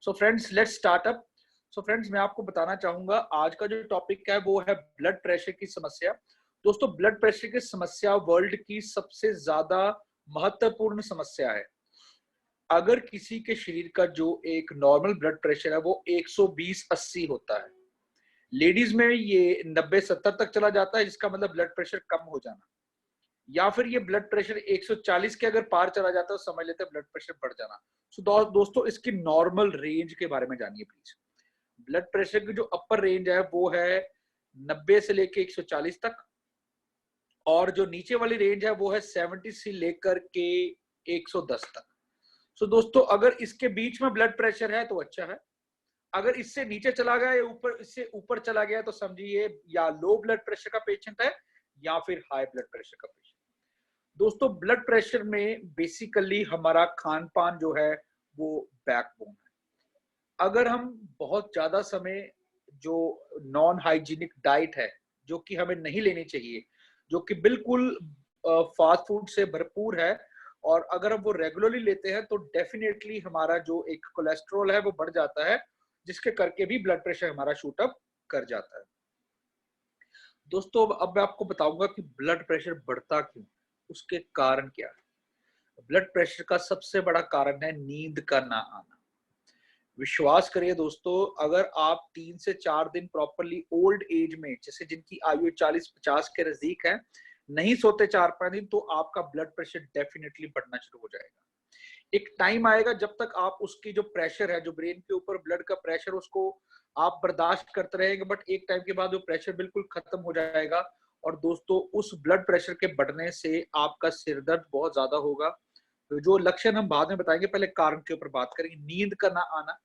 So friends let's start up. So friends मैं आपको बताना चाहूंगा आज का जो टॉपिक है वो है ब्लड प्रेशर की समस्या। दोस्तों ब्लड प्रेशर की समस्या वर्ल्ड की सबसे ज्यादा महत्वपूर्ण समस्या है। अगर किसी के शरीर का जो एक नॉर्मल ब्लड प्रेशर है वो 120/80 होता है, लेडीज में ये 90-70 तक चला जाता है, जिसका मतलब ब्लड प्रेशर कम हो जाना। या फिर ये ब्लड प्रेशर 140 के अगर पार चला जाता है तो समझ लेते हैं ब्लड प्रेशर बढ़ जाना। सो दोस्तों इसकी नॉर्मल रेंज के बारे में जानिए प्लीज। ब्लड प्रेशर की जो अपर रेंज है वो है 90 से लेके 140 तक, और जो नीचे वाली रेंज है वो है 70 से लेकर के 110 तक। सो दोस्तों अगर इसके बीच में ब्लड प्रेशर है तो अच्छा है, अगर इससे नीचे चला गया या ऊपर इससे ऊपर चला गया तो समझिए या लो ब्लड प्रेशर का पेशेंट है या फिर हाई ब्लड प्रेशर का पेशेंट। दोस्तों ब्लड प्रेशर में बेसिकली हमारा खान पान जो है वो बैकबोन है। अगर हम बहुत ज्यादा समय जो नॉन हाइजीनिक डाइट है जो कि हमें नहीं लेनी चाहिए, जो कि बिल्कुल फास्ट फूड से भरपूर है, और अगर हम वो रेगुलरली लेते हैं तो डेफिनेटली हमारा जो एक कोलेस्ट्रॉल है वो बढ़ जाता है, जिसके करके भी ब्लड प्रेशर हमारा शूट अप कर जाता है। दोस्तों अब मैं आपको बताऊंगा कि ब्लड प्रेशर बढ़ता क्यों, उसके कारण क्या है। ब्लड प्रेशर का सबसे बड़ा कारण है नींद का ना आना। विश्वास करिए दोस्तों, अगर आप 3 से 4 दिन प्रॉपरली ओल्ड एज में, जैसे जिनकी आयु 40-50 के नजदीक है, नहीं सोते 4-5 दिन, तो आपका ब्लड प्रेशर डेफिनेटली बढ़ना शुरू हो जाएगा। एक टाइम आएगा जब तक आप उसकी जो प्रेशर है, जो ब्रेन के ऊपर ब्लड का प्रेशर, उसको आप बर्दाश्त करते रहेंगे, बट एक टाइम के बाद वो प्रेशर बिल्कुल खत्म हो जाएगा। और दोस्तों उस ब्लड प्रेशर के बढ़ने से आपका सिर दर्द बहुत ज्यादा होगा। तो जो लक्षण हम बाद में बताएंगे, पहले कारण के ऊपर बात करेंगे। नींद का ना आना।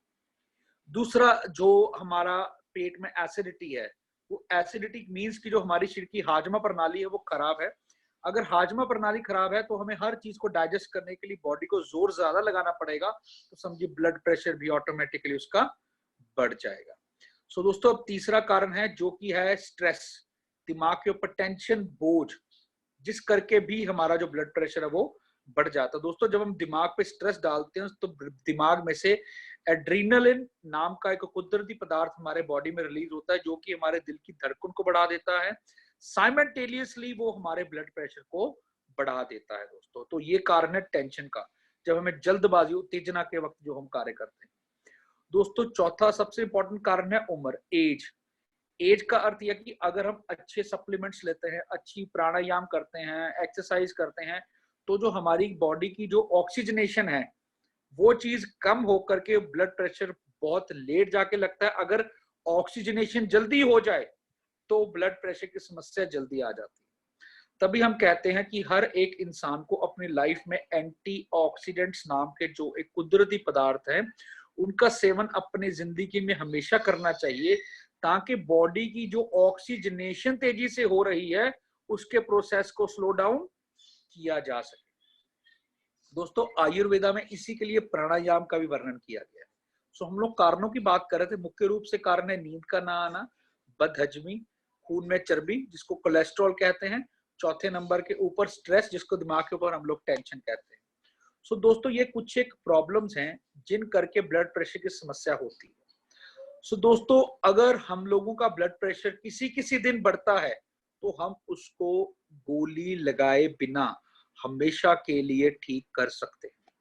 दूसरा, जो हमारा पेट में एसिडिटी है, वो एसिडिटी मीन्स की जो हमारी शरीर की हाजमा प्रणाली है वो खराब है। अगर हाजमा प्रणाली खराब है तो हमें हर चीज को डाइजेस्ट करने के लिए बॉडी को जोर ज्यादा लगाना पड़ेगा, तो समझिए ब्लड प्रेशर भी ऑटोमेटिकली उसका बढ़ जाएगा। सो दोस्तों अब तीसरा कारण है जो कि है स्ट्रेस, दिमाग के ऊपर टेंशन, बोझ, जिस करके भी हमारा जो ब्लड प्रेशर है वो बढ़ जाता है। दोस्तों जब हम दिमाग पे स्ट्रेस डालते हैं तो दिमाग में से एड्रीनलिन नाम का एक कुदरती पदार्थ हमारे बॉडी में रिलीज होता है, जो कि हमारे दिल की धड़कन को बढ़ा देता है। साइमल्टेनियसली वो हमारे ब्लड प्रेशर को बढ़ा देता है दोस्तों। तो ये कारण है टेंशन का, जब हमें जल्दबाजी उत्तेजना के वक्त जो हम कार्य करते हैं। दोस्तों चौथा सबसे इंपॉर्टेंट कारण है उम्र, एज। एज का अर्थ यह कि अगर हम अच्छे सप्लीमेंट्स लेते हैं, अच्छी प्राणायाम करते हैं, एक्सरसाइज करते हैं, तो जो हमारी बॉडी की जो ऑक्सीजनेशन है वो चीज कम होकर के ब्लड प्रेशर बहुत लेट जाके लगता है। अगर ऑक्सीजनेशन जल्दी हो जाए तो ब्लड प्रेशर की समस्या जल्दी आ जाती है। तभी हम कहते हैं कि हर एक इंसान को अपनी लाइफ में एंटीऑक्सीडेंट्स नाम के जो एक कुदरती पदार्थ है उनका सेवन अपनी जिंदगी में हमेशा करना चाहिए, ताकि बॉडी की जो ऑक्सीजनेशन तेजी से हो रही है उसके प्रोसेस को स्लो डाउन किया जा सके। दोस्तों आयुर्वेदा में इसी के लिए प्राणायाम का भी वर्णन किया गया है। सो हम लोग कारणों की बात कर रहे थे। मुख्य रूप से कारण है नींद का ना आना, बदहजमी, खून में चर्बी जिसको कोलेस्ट्रॉल कहते हैं, चौथे नंबर के ऊपर स्ट्रेस जिसको दिमाग के ऊपर हम लोग टेंशन कहते हैं। सो दोस्तों ये कुछ एक प्रॉब्लम्स हैं जिन करके ब्लड प्रेशर की समस्या होती है। सो दोस्तों अगर हम लोगों का ब्लड प्रेशर किसी किसी दिन बढ़ता है तो हम उसको गोली लगाए बिना हमेशा के लिए ठीक कर सकते हैं।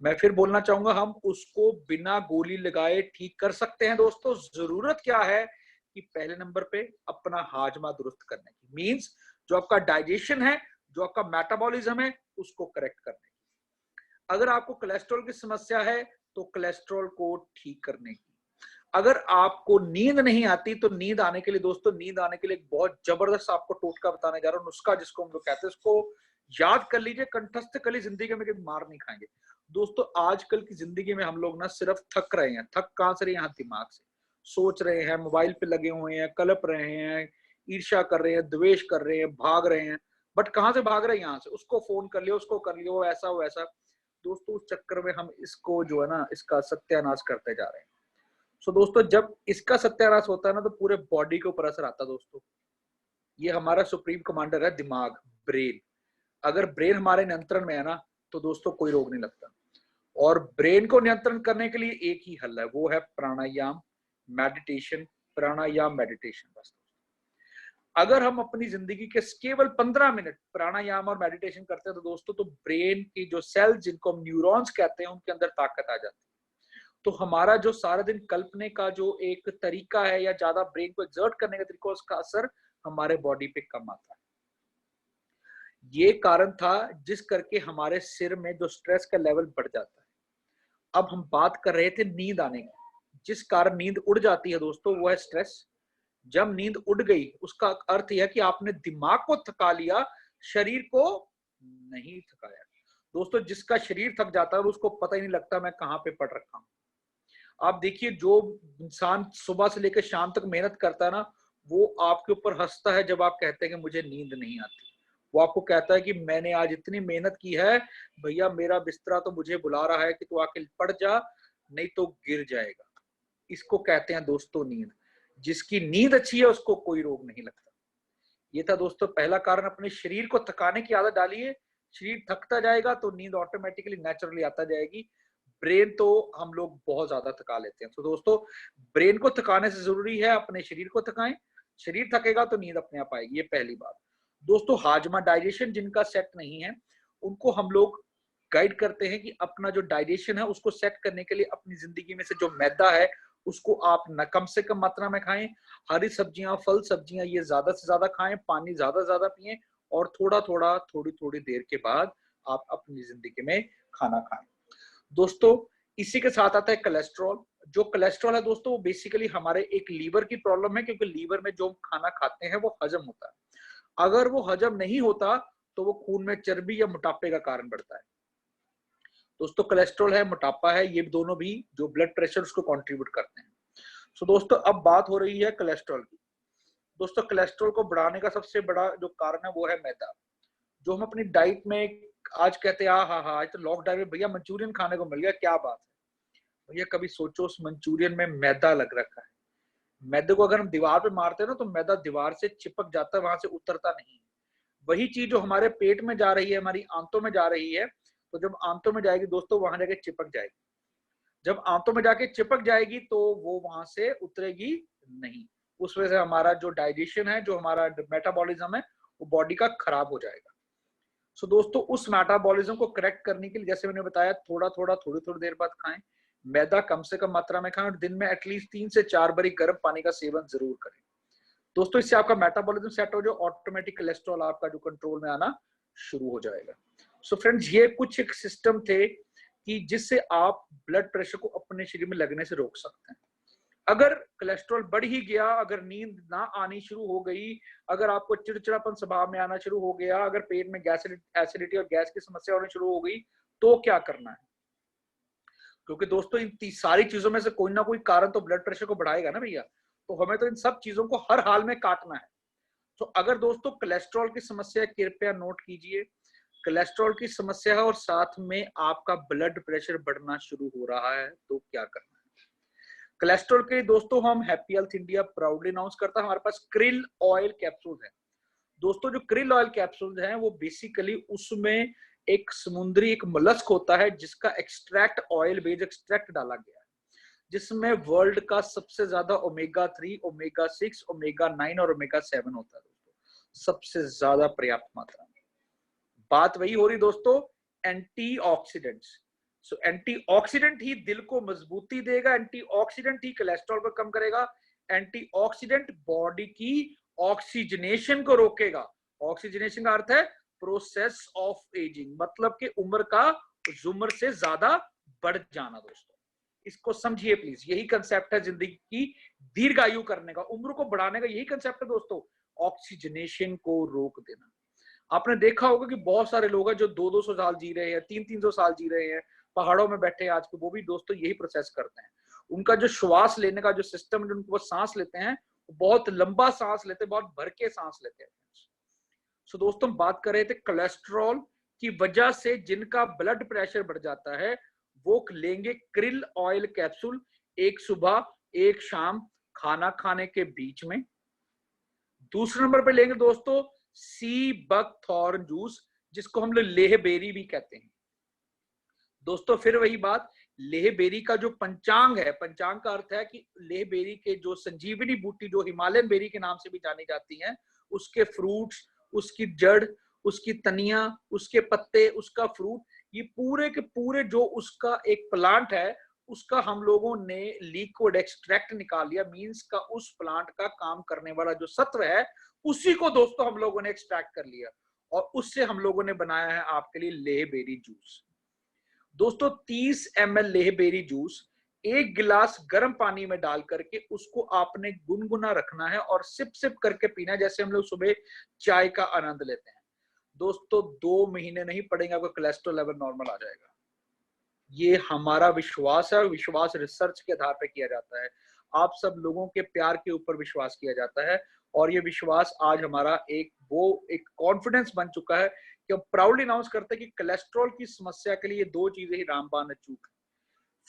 मैं फिर बोलना चाहूंगा, हम उसको बिना गोली लगाए ठीक कर सकते हैं। दोस्तों जरूरत क्या है कि पहले नंबर पे अपना हाजमा दुरुस्त करने की, मींस जो आपका डाइजेशन है, जो आपका मेटाबॉलिज्म है, उसको करेक्ट करने की। अगर आपको कोलेस्ट्रॉल की समस्या है तो कोलेस्ट्रॉल को ठीक करने की। अगर आपको नींद नहीं आती तो नींद आने के लिए, दोस्तों नींद आने के लिए एक बहुत जबरदस्त आपको टोटका बताने जा रहा हूं, नुस्खा जिसको हम लोग कहते हैं, उसको याद कर लीजिए, कंठस्थ कर लीजिए, जिंदगी में कभी मार नहीं खाएंगे। दोस्तों आजकल की जिंदगी में हम लोग ना सिर्फ थक रहे हैं। थक कहां से रहे हैं? यहाँ दिमाग से। सोच रहे हैं, मोबाइल पे लगे हुए हैं, कलप रहे हैं, ईर्ष्या कर रहे हैं, द्वेष कर रहे हैं, भाग रहे हैं। बट कहां से भाग रहे हैं? यहाँ से। उसको फोन कर लिया, उसको कर लिया, वो ऐसा वो ऐसा। दोस्तों उस चक्कर में हम इसको जो है ना, इसका सत्यानाश करते जा रहे हैं। सो दोस्तों जब इसका सत्यानाश होता है ना तो पूरे बॉडी के ऊपर असर आता है। दोस्तों ये हमारा सुप्रीम कमांडर है, दिमाग, ब्रेन। अगर ब्रेन हमारे नियंत्रण में है ना तो दोस्तों कोई रोग नहीं लगता। और ब्रेन को नियंत्रण करने के लिए एक ही हल है, वो है प्राणायाम, मेडिटेशन, प्राणायाम मेडिटेशन। बस अगर हम अपनी जिंदगी के केवल 15 मिनट प्राणायाम और मेडिटेशन करते हैं तो दोस्तों, तो ब्रेन की जो सेल्स जिनको हम न्यूरॉन्स कहते हैं उनके अंदर ताकत आ जाती है। तो हमारा जो सारा दिन कल्पने का जो एक तरीका है या ज्यादा ब्रेन को एक्सर्ट करने का तरीका, उसका असर हमारे बॉडी पे कम आता है। ये कारण था जिस करके हमारे सिर में जो स्ट्रेस का लेवल बढ़ जाता है। अब हम बात कर रहे थे नींद आने की। जिस कारण नींद उड़ जाती है दोस्तों, वो है स्ट्रेस। जब नींद उड़ गई उसका अर्थ यह कि आपने दिमाग को थका लिया, शरीर को नहीं थकाया। दोस्तों, जिसका शरीर थक जाता है उसको पता ही नहीं लगता मैं कहां पे पड़ रखा हूं। आप देखिए, जो इंसान सुबह से लेकर शाम तक मेहनत करता है ना, वो आपके ऊपर हंसता है जब आप कहते हैं कि मुझे नींद नहीं आती। वो आपको कहता है कि मैंने आज इतनी मेहनत की है भैया, मेरा बिस्तरा तो मुझे बुला रहा है कि तू आके पड़ जा, नहीं तो गिर जाएगा। इसको कहते हैं दोस्तों नींद। जिसकी नींद अच्छी है उसको कोई रोग नहीं लगता। ये था दोस्तों पहला कारण, अपने शरीर को थकाने की आदत डालिए। शरीर थकता जाएगा तो नींद ऑटोमेटिकली नेचुरली आता जाएगी। ब्रेन तो हम लोग बहुत ज्यादा थका लेते हैं। तो दोस्तों, ब्रेन को थकाने से जरूरी है अपने शरीर को थकाएं। शरीर थकेगा तो नींद अपने आप आएगी, ये पहली बात। दोस्तों, हाजमा डाइजेशन जिनका सेट नहीं है, उनको हम लोग गाइड करते हैं कि अपना जो डाइजेशन है उसको सेट करने के लिए अपनी जिंदगी में से जो मैदा है उसको आप न कम से कम मात्रा में खाएं। हरी सब्जियां, फल सब्जियां ये ज्यादा से ज्यादा खाएं, पानी ज्यादा से ज्यादा पिएं, और थोड़ा थोड़ा थोड़ी थोड़ी देर के बाद आप अपनी जिंदगी में खाना खाएं। दोस्तों, इसी के साथ आता है कोलेस्ट्रॉल। जो कोलेस्ट्रॉल है दोस्तों, वो बेसिकली हमारे एक लीवर की प्रॉब्लम है, क्योंकि लीवर में जो हम खाना खाते हैं वो हजम होता है। अगर वो हजम नहीं होता तो वो खून में चर्बी या मोटापे का कारण बढ़ता है। दोस्तों, कोलेस्ट्रॉल है, मोटापा है, ये दोनों भी जो ब्लड प्रेशर उसको कंट्रीब्यूट करते हैं। सो दोस्तों, अब बात हो रही है कोलेस्ट्रॉल की। दोस्तों, कोलेस्ट्रॉल को बढ़ाने का सबसे बड़ा जो कारण है वो है मैदा। जो हम अपनी डाइट में आज कहते हैं हाँ हाँ आज तो लॉकडाउन में भैया मंचूरियन खाने को मिल गया, क्या बात है। भैया कभी सोचो उस मंचूरियन में मैदा लग रखा है। मैदे को अगर हम दीवार पे मारते हैं ना, तो मैदा दीवार से चिपक जाता है, वहां से उतरता नहीं। वही चीज जो हमारे पेट में जा रही है, हमारी आंतों में जा रही है, तो जब आंतों में जाएगी दोस्तों, वहां जाके चिपक जाएगी। जब आंतों में जाके चिपक जाएगी तो वो वहां से उतरेगी नहीं। उस वजह से हमारा जो डाइजेशन है, जो हमारा मेटाबॉलिज्म है, वो बॉडी का खराब हो जाएगा। सो दोस्तों, उस मेटाबॉलिज्म को करेक्ट करने के लिए जैसे मैंने बताया, थोड़ा थोड़ा थोड़ी थोड़ी देर बाद खाएं, मैदा कम से कम मात्रा में खाएं, और दिन में एटलीस्ट 3 से 4 बारी गर्म पानी का सेवन जरूर करें। दोस्तों, इससे आपका मेटाबॉलिज्म सेट हो जाए, ऑटोमेटिक कोलेस्ट्रॉल आपका जो कंट्रोल में आना शुरू हो जाएगा। सो फ्रेंड्स, ये कुछ एक सिस्टम थे कि जिससे आप ब्लड प्रेशर को अपने शरीर में लगने से रोक सकते हैं। अगर कोलेस्ट्रॉल बढ़ ही गया, अगर नींद ना आनी शुरू हो गई, अगर आपको चिड़चिड़ापन स्वभाव में आना शुरू हो गया, अगर पेट में गैस एसिडिटी और गैस की समस्या होनी शुरू हो गई, तो क्या करना है। क्योंकि दोस्तों, इन सारी चीजों में से कोई ना कोई कारण तो ब्लड प्रेशर को बढ़ाएगा ना भैया। तो हमें तो इन सब चीजों को हर हाल में काटना है। तो अगर दोस्तों कोलेस्ट्रॉल की समस्या, कृपया नोट कीजिए, कोलेस्ट्रॉल की समस्या है और साथ में आपका ब्लड प्रेशर बढ़ना शुरू हो रहा है, तो क्या करना है। कोलेस्ट्रॉल के दोस्तों, हम happy health India proudly announce करता है, हमारे पास क्रिल ऑयल कैप्सूल है। दोस्तों, जो क्रिल ऑयल कैप्सूल हैं वो बेसिकली उसमें एक समुद्री एक मोलस्क होता है जिसका एक्सट्रैक्ट, ऑयल बेस्ड एक्सट्रैक्ट डाला गया है, जिसमें वर्ल्ड का सबसे ज्यादा ओमेगा 3, ओमेगा 6, ओमेगा 9 और ओमेगा 7 होता है दोस्तों, सबसे ज्यादा पर्याप्त मात्रा में। बात वही हो रही दोस्तों, एंटीऑक्सीडेंट्स। सो एंटीऑक्सीडेंट ही दिल को मजबूती देगा, एंटीऑक्सीडेंट ही कोलेस्ट्रॉल को कम करेगा, एंटीऑक्सीडेंट बॉडी की ऑक्सीजनेशन को रोकेगा। ऑक्सीजनेशन का अर्थ है प्रोसेस ऑफ एजिंग, मतलब कि उम्र का उम्र से ज्यादा बढ़ जाना। दोस्तों, इसको समझिए प्लीज, यही कंसेप्ट है जिंदगी की दीर्घायु करने का, उम्र को बढ़ाने का यही कंसेप्ट है दोस्तों, ऑक्सीजनेशन को रोक देना। आपने देखा होगा कि बहुत सारे लोग हैं जो 200-200 साल जी रहे हैं, 300-300 साल जी रहे हैं, पहाड़ों में बैठे हैं आज के, वो भी दोस्तों यही प्रोसेस करते हैं। उनका जो श्वास लेने का जो सिस्टम है, उनको वो सांस लेते हैं, बहुत लंबा सांस लेते हैं, बहुत भर के सांस लेते हैं। सो दोस्तों, हम बात कर रहे थे कोलेस्ट्रॉल की वजह से जिनका ब्लड प्रेशर बढ़ जाता है, वो लेंगे क्रिल ऑयल कैप्सूल, एक सुबह एक शाम खाना खाने के बीच में। दूसरे नंबर पे लेंगे दोस्तों सी बकथॉर्न जूस, जिसको हम लोग लेह बेरी भी कहते हैं। दोस्तों फिर वही बात, लेह बेरी का जो पंचांग है, पंचांग का अर्थ है कि लेह बेरी के जो संजीवनी बूटी जो हिमालयन बेरी के नाम से भी जानी जाती है, उसके फ्रूट्स, उसकी जड़, उसकी तनियां, उसके पत्ते, उसका फ्रूट, ये पूरे के पूरे जो उसका एक प्लांट है, उसका हम लोगों ने लिक्विड एक्सट्रैक्ट निकाल लिया। मींस का उस प्लांट का काम करने वाला जो सत्व है, उसी को दोस्तों हम लोगों ने एक्सट्रैक्ट कर लिया और उससे हम लोगों ने बनाया है आपके लिए लेह बेरी जूस। दोस्तों 30 ml लेह बेरी जूस 1 गिलास गर्म पानी में डाल करके उसको आपने गुनगुना रखना है और सिप सिप करके पीना है, जैसे हम लोग सुबह चाय का आनंद लेते हैं। दोस्तों 2 महीने नहीं पड़ेंगे, आपका कोलेस्ट्रॉल लेवल नॉर्मल आ जाएगा। ये हमारा विश्वास है और विश्वास रिसर्च के आधार पर किया जाता है। आप सब लोगों के प्यार के ऊपर विश्वास किया जाता है और ये विश्वास आज हमारा एक कॉन्फिडेंस बन चुका है कि हम प्राउडली अनाउंस करते हैं कि कोलेस्ट्रॉल की समस्या के लिए 2 चीजें ही रामबाण अचूक है।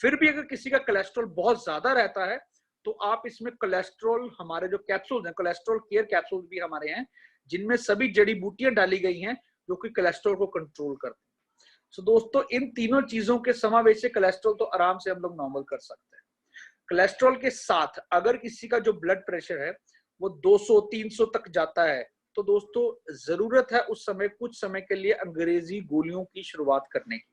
फिर भी अगर किसी का कोलेस्ट्रॉल बहुत ज्यादा रहता है तो आप इसमें कोलेस्ट्रॉल, हमारे जो कैप्सूल हैं, कोलेस्ट्रॉल केयर कैप्सूल भी हमारे हैं, जिनमें सभी जड़ी बूटियां डाली गई हैं जो कि कोलेस्ट्रॉल को कंट्रोल करती हैं। सो दोस्तों इन तीनों चीजों के समावेश से कोलेस्ट्रॉल तो आराम से हम लोग नॉर्मल कर सकते हैं। कोलेस्ट्रॉल के साथ अगर किसी का जो ब्लड प्रेशर है वो 200-300 तक जाता है, तो दोस्तों जरूरत है उस समय कुछ समय के लिए अंग्रेजी गोलियों की शुरुआत करने की।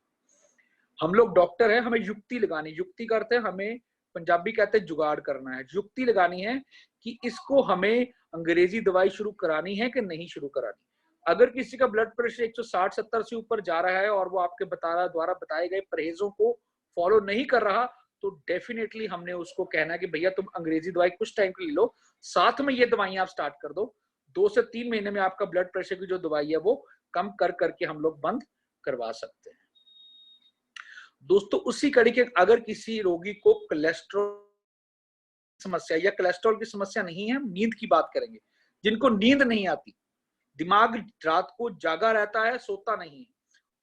हम लोग डॉक्टर हैं, हमें युक्ति लगानी, युक्ति करते हैं, हमें पंजाबी कहते हैं जुगाड़ करना है, युक्ति लगानी है कि इसको हमें अंग्रेजी दवाई शुरू करानी है कि नहीं शुरू करानी। अगर किसी का ब्लड प्रेशर 160-70 से ऊपर जा रहा है और वो आपके द्वारा बताए गए परहेजों को फॉलो नहीं कर रहा, तो डेफिनेटली हमने उसको कहना है कि भैया तुम अंग्रेजी दवाई कुछ टाइम के लिए लो, साथ में ये दवाइयां आप स्टार्ट कर दो। 2 से 3 महीने में आपका ब्लड प्रेशर की जो दवाई है वो कम कर करके हम लोग बंद करवा सकते हैं। दोस्तों उसी कड़ी के अगर किसी रोगी को कोलेस्ट्रॉल समस्या या कोलेस्ट्रॉल की समस्या नहीं है, नींद की बात करेंगे, जिनको नींद नहीं आती, दिमाग रात को जागा रहता है, सोता नहीं है,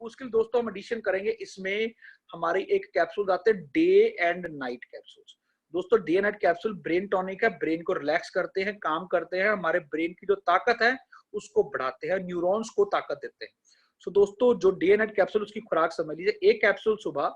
उसके लिए दोस्तों हम एडिशन करेंगे इसमें हमारी एक कैप्सूल आते हैं डे एंड नाइट कैप्सूल्स। दोस्तों day night capsule brain tonic है, ब्रेन को रिलैक्स करते हैं, काम करते हैं, हमारे ब्रेन की जो ताकत है उसको बढ़ाते हैं, न्यूरॉन्स को ताकत देते हैं। सो दोस्तों जो डे नाइट कैप्सूल, उसकी खुराक समझ लीजिए, 1 कैप्सूल सुबह,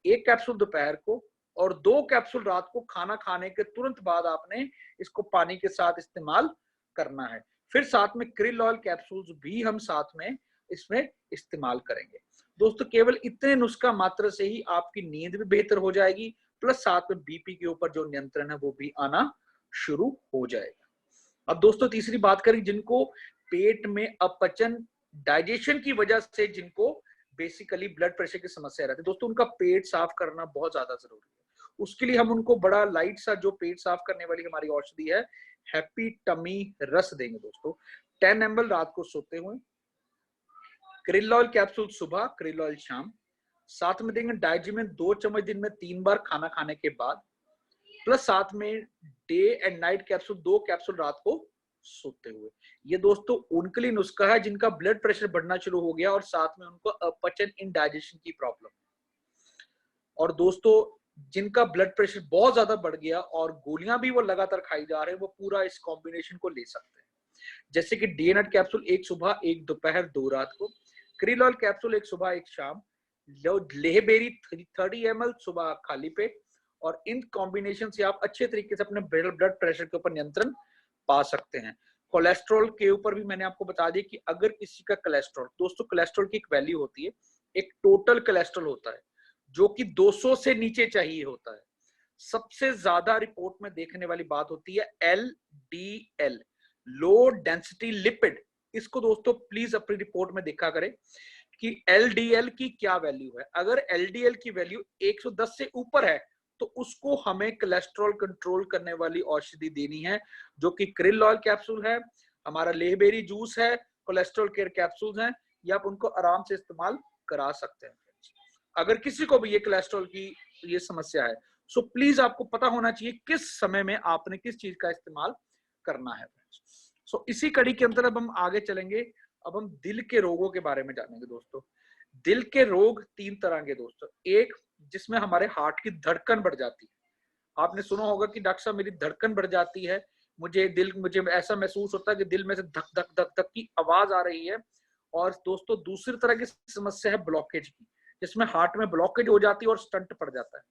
1 कैप्सूल दोपहर को और 2 कैप्सूल रात को खाना खाने के तुरंत बाद आपने इसको पानी के साथ इस्तेमाल करना है। फिर साथ में krill ऑयल कैप्सूल्स भी हम साथ में इसमें इस्तेमाल करेंगे। दोस्तों केवल इतने नुस्खा मात्र से ही आपकी नींद भी बेहतर हो जाएगी, प्लस साथ में बीपी के ऊपर जो नियंत्रण है वो भी आना शुरू हो जाएगा। अब दोस्तों तीसरी बात करें, जिनको पेट में अपचन, डाइजेशन की वजह से जिनको बेसिकली ब्लड प्रेशर की समस्या रहती है, दोस्तों उनका पेट साफ करना बहुत ज्यादा जरूरी है। उसके लिए हम उनको बड़ा लाइट सा जो पेट साफ करने वाली हमारी औषधि है हैप्पी टमी रस देंगे दोस्तों, 10 ml रात को सोते हुए, krill ऑयल कैप्सूल सुबह, krill ऑयल शाम, साथ में देंगे डाइजिमिन 2 चम्मच दिन में 3 बार खाना खाने के बाद, प्लस साथ में day and night capsule 2 capsule रात को सोते हुए। ये दोस्तों उनके लिए नुस्खा है जिनका ब्लड प्रेशर बढ़ना शुरू हो गया और साथ में उनको अपचन, इंडाइजेशन की प्रॉब्लम, और दोस्तों जिनका ब्लड प्रेशर बहुत ज्यादा बढ़ गया और गोलियां भी वो लगातार खाई जा रहे हैं, वो पूरा इस कॉम्बिनेशन को ले सकते हैं। जैसे कि डे नाइट कैप्सूल 1 सुबह, 1 दोपहर, 2 रात को, krill ऑयल कैप्सूल 1 सुबह 1 शाम, लेहबेरी 30 ml सुबह खाली पेट, और इन कॉम्बिनेशन से आप अच्छे तरीके से अपने ब्लड प्रेशर के ऊपर नियंत्रण पा सकते हैं। कोलेस्ट्रॉल के ऊपर भी मैंने आपको बता दिया कि अगर किसी का कोलेस्ट्रॉल, दोस्तों कोलेस्ट्रॉल की एक वैल्यू होती है, एक टोटल कोलेस्ट्रॉल होता है जो कि 200 से नीचे चाहिए होता है। सबसे ज्यादा रिपोर्ट में देखने वाली बात होती है LDL, लो डेंसिटी लिपिड। इसको दोस्तों प्लीज अपनी रिपोर्ट में देखा करें कि LDL की क्या वैल्यू है। अगर LDL की वैल्यू 110 से ऊपर है तो उसको हमें कोलेस्ट्रॉल कंट्रोल करने वाली औषधि देनी है, जो कि krill ऑयल कैप्सूल है, हमारा लेहबेरी जूस है, कोलेस्ट्रॉल केयर कैप्सूल्स हैं, ये आप उनको आराम से इस्तेमाल करा सकते हैं। अगर किसी को भी ये कोलेस्ट्रॉल की ये समस्या है, सो प्लीज आपको पता होना चाहिए किस समय में आपने किस चीज का इस्तेमाल करना है। सो इसी कड़ी के अंदर अब हम आगे चलेंगे, अब हम दिल के रोगों के बारे में जानेंगे दोस्तों। दिल के रोग 3 तरह के दोस्तों, एक जिसमें हमारे हार्ट की धड़कन बढ़ जाती है। आपने सुना होगा कि डॉक्टर साहब मेरी धड़कन बढ़ जाती है, मुझे ऐसा महसूस होता है कि दिल में से धक धक धक धक की आवाज आ रही है। और दोस्तों दूसरी तरह की समस्या है ब्लॉकेज की, जिसमें हार्ट में ब्लॉकेज हो जाती है और स्टंट पड़ जाता है।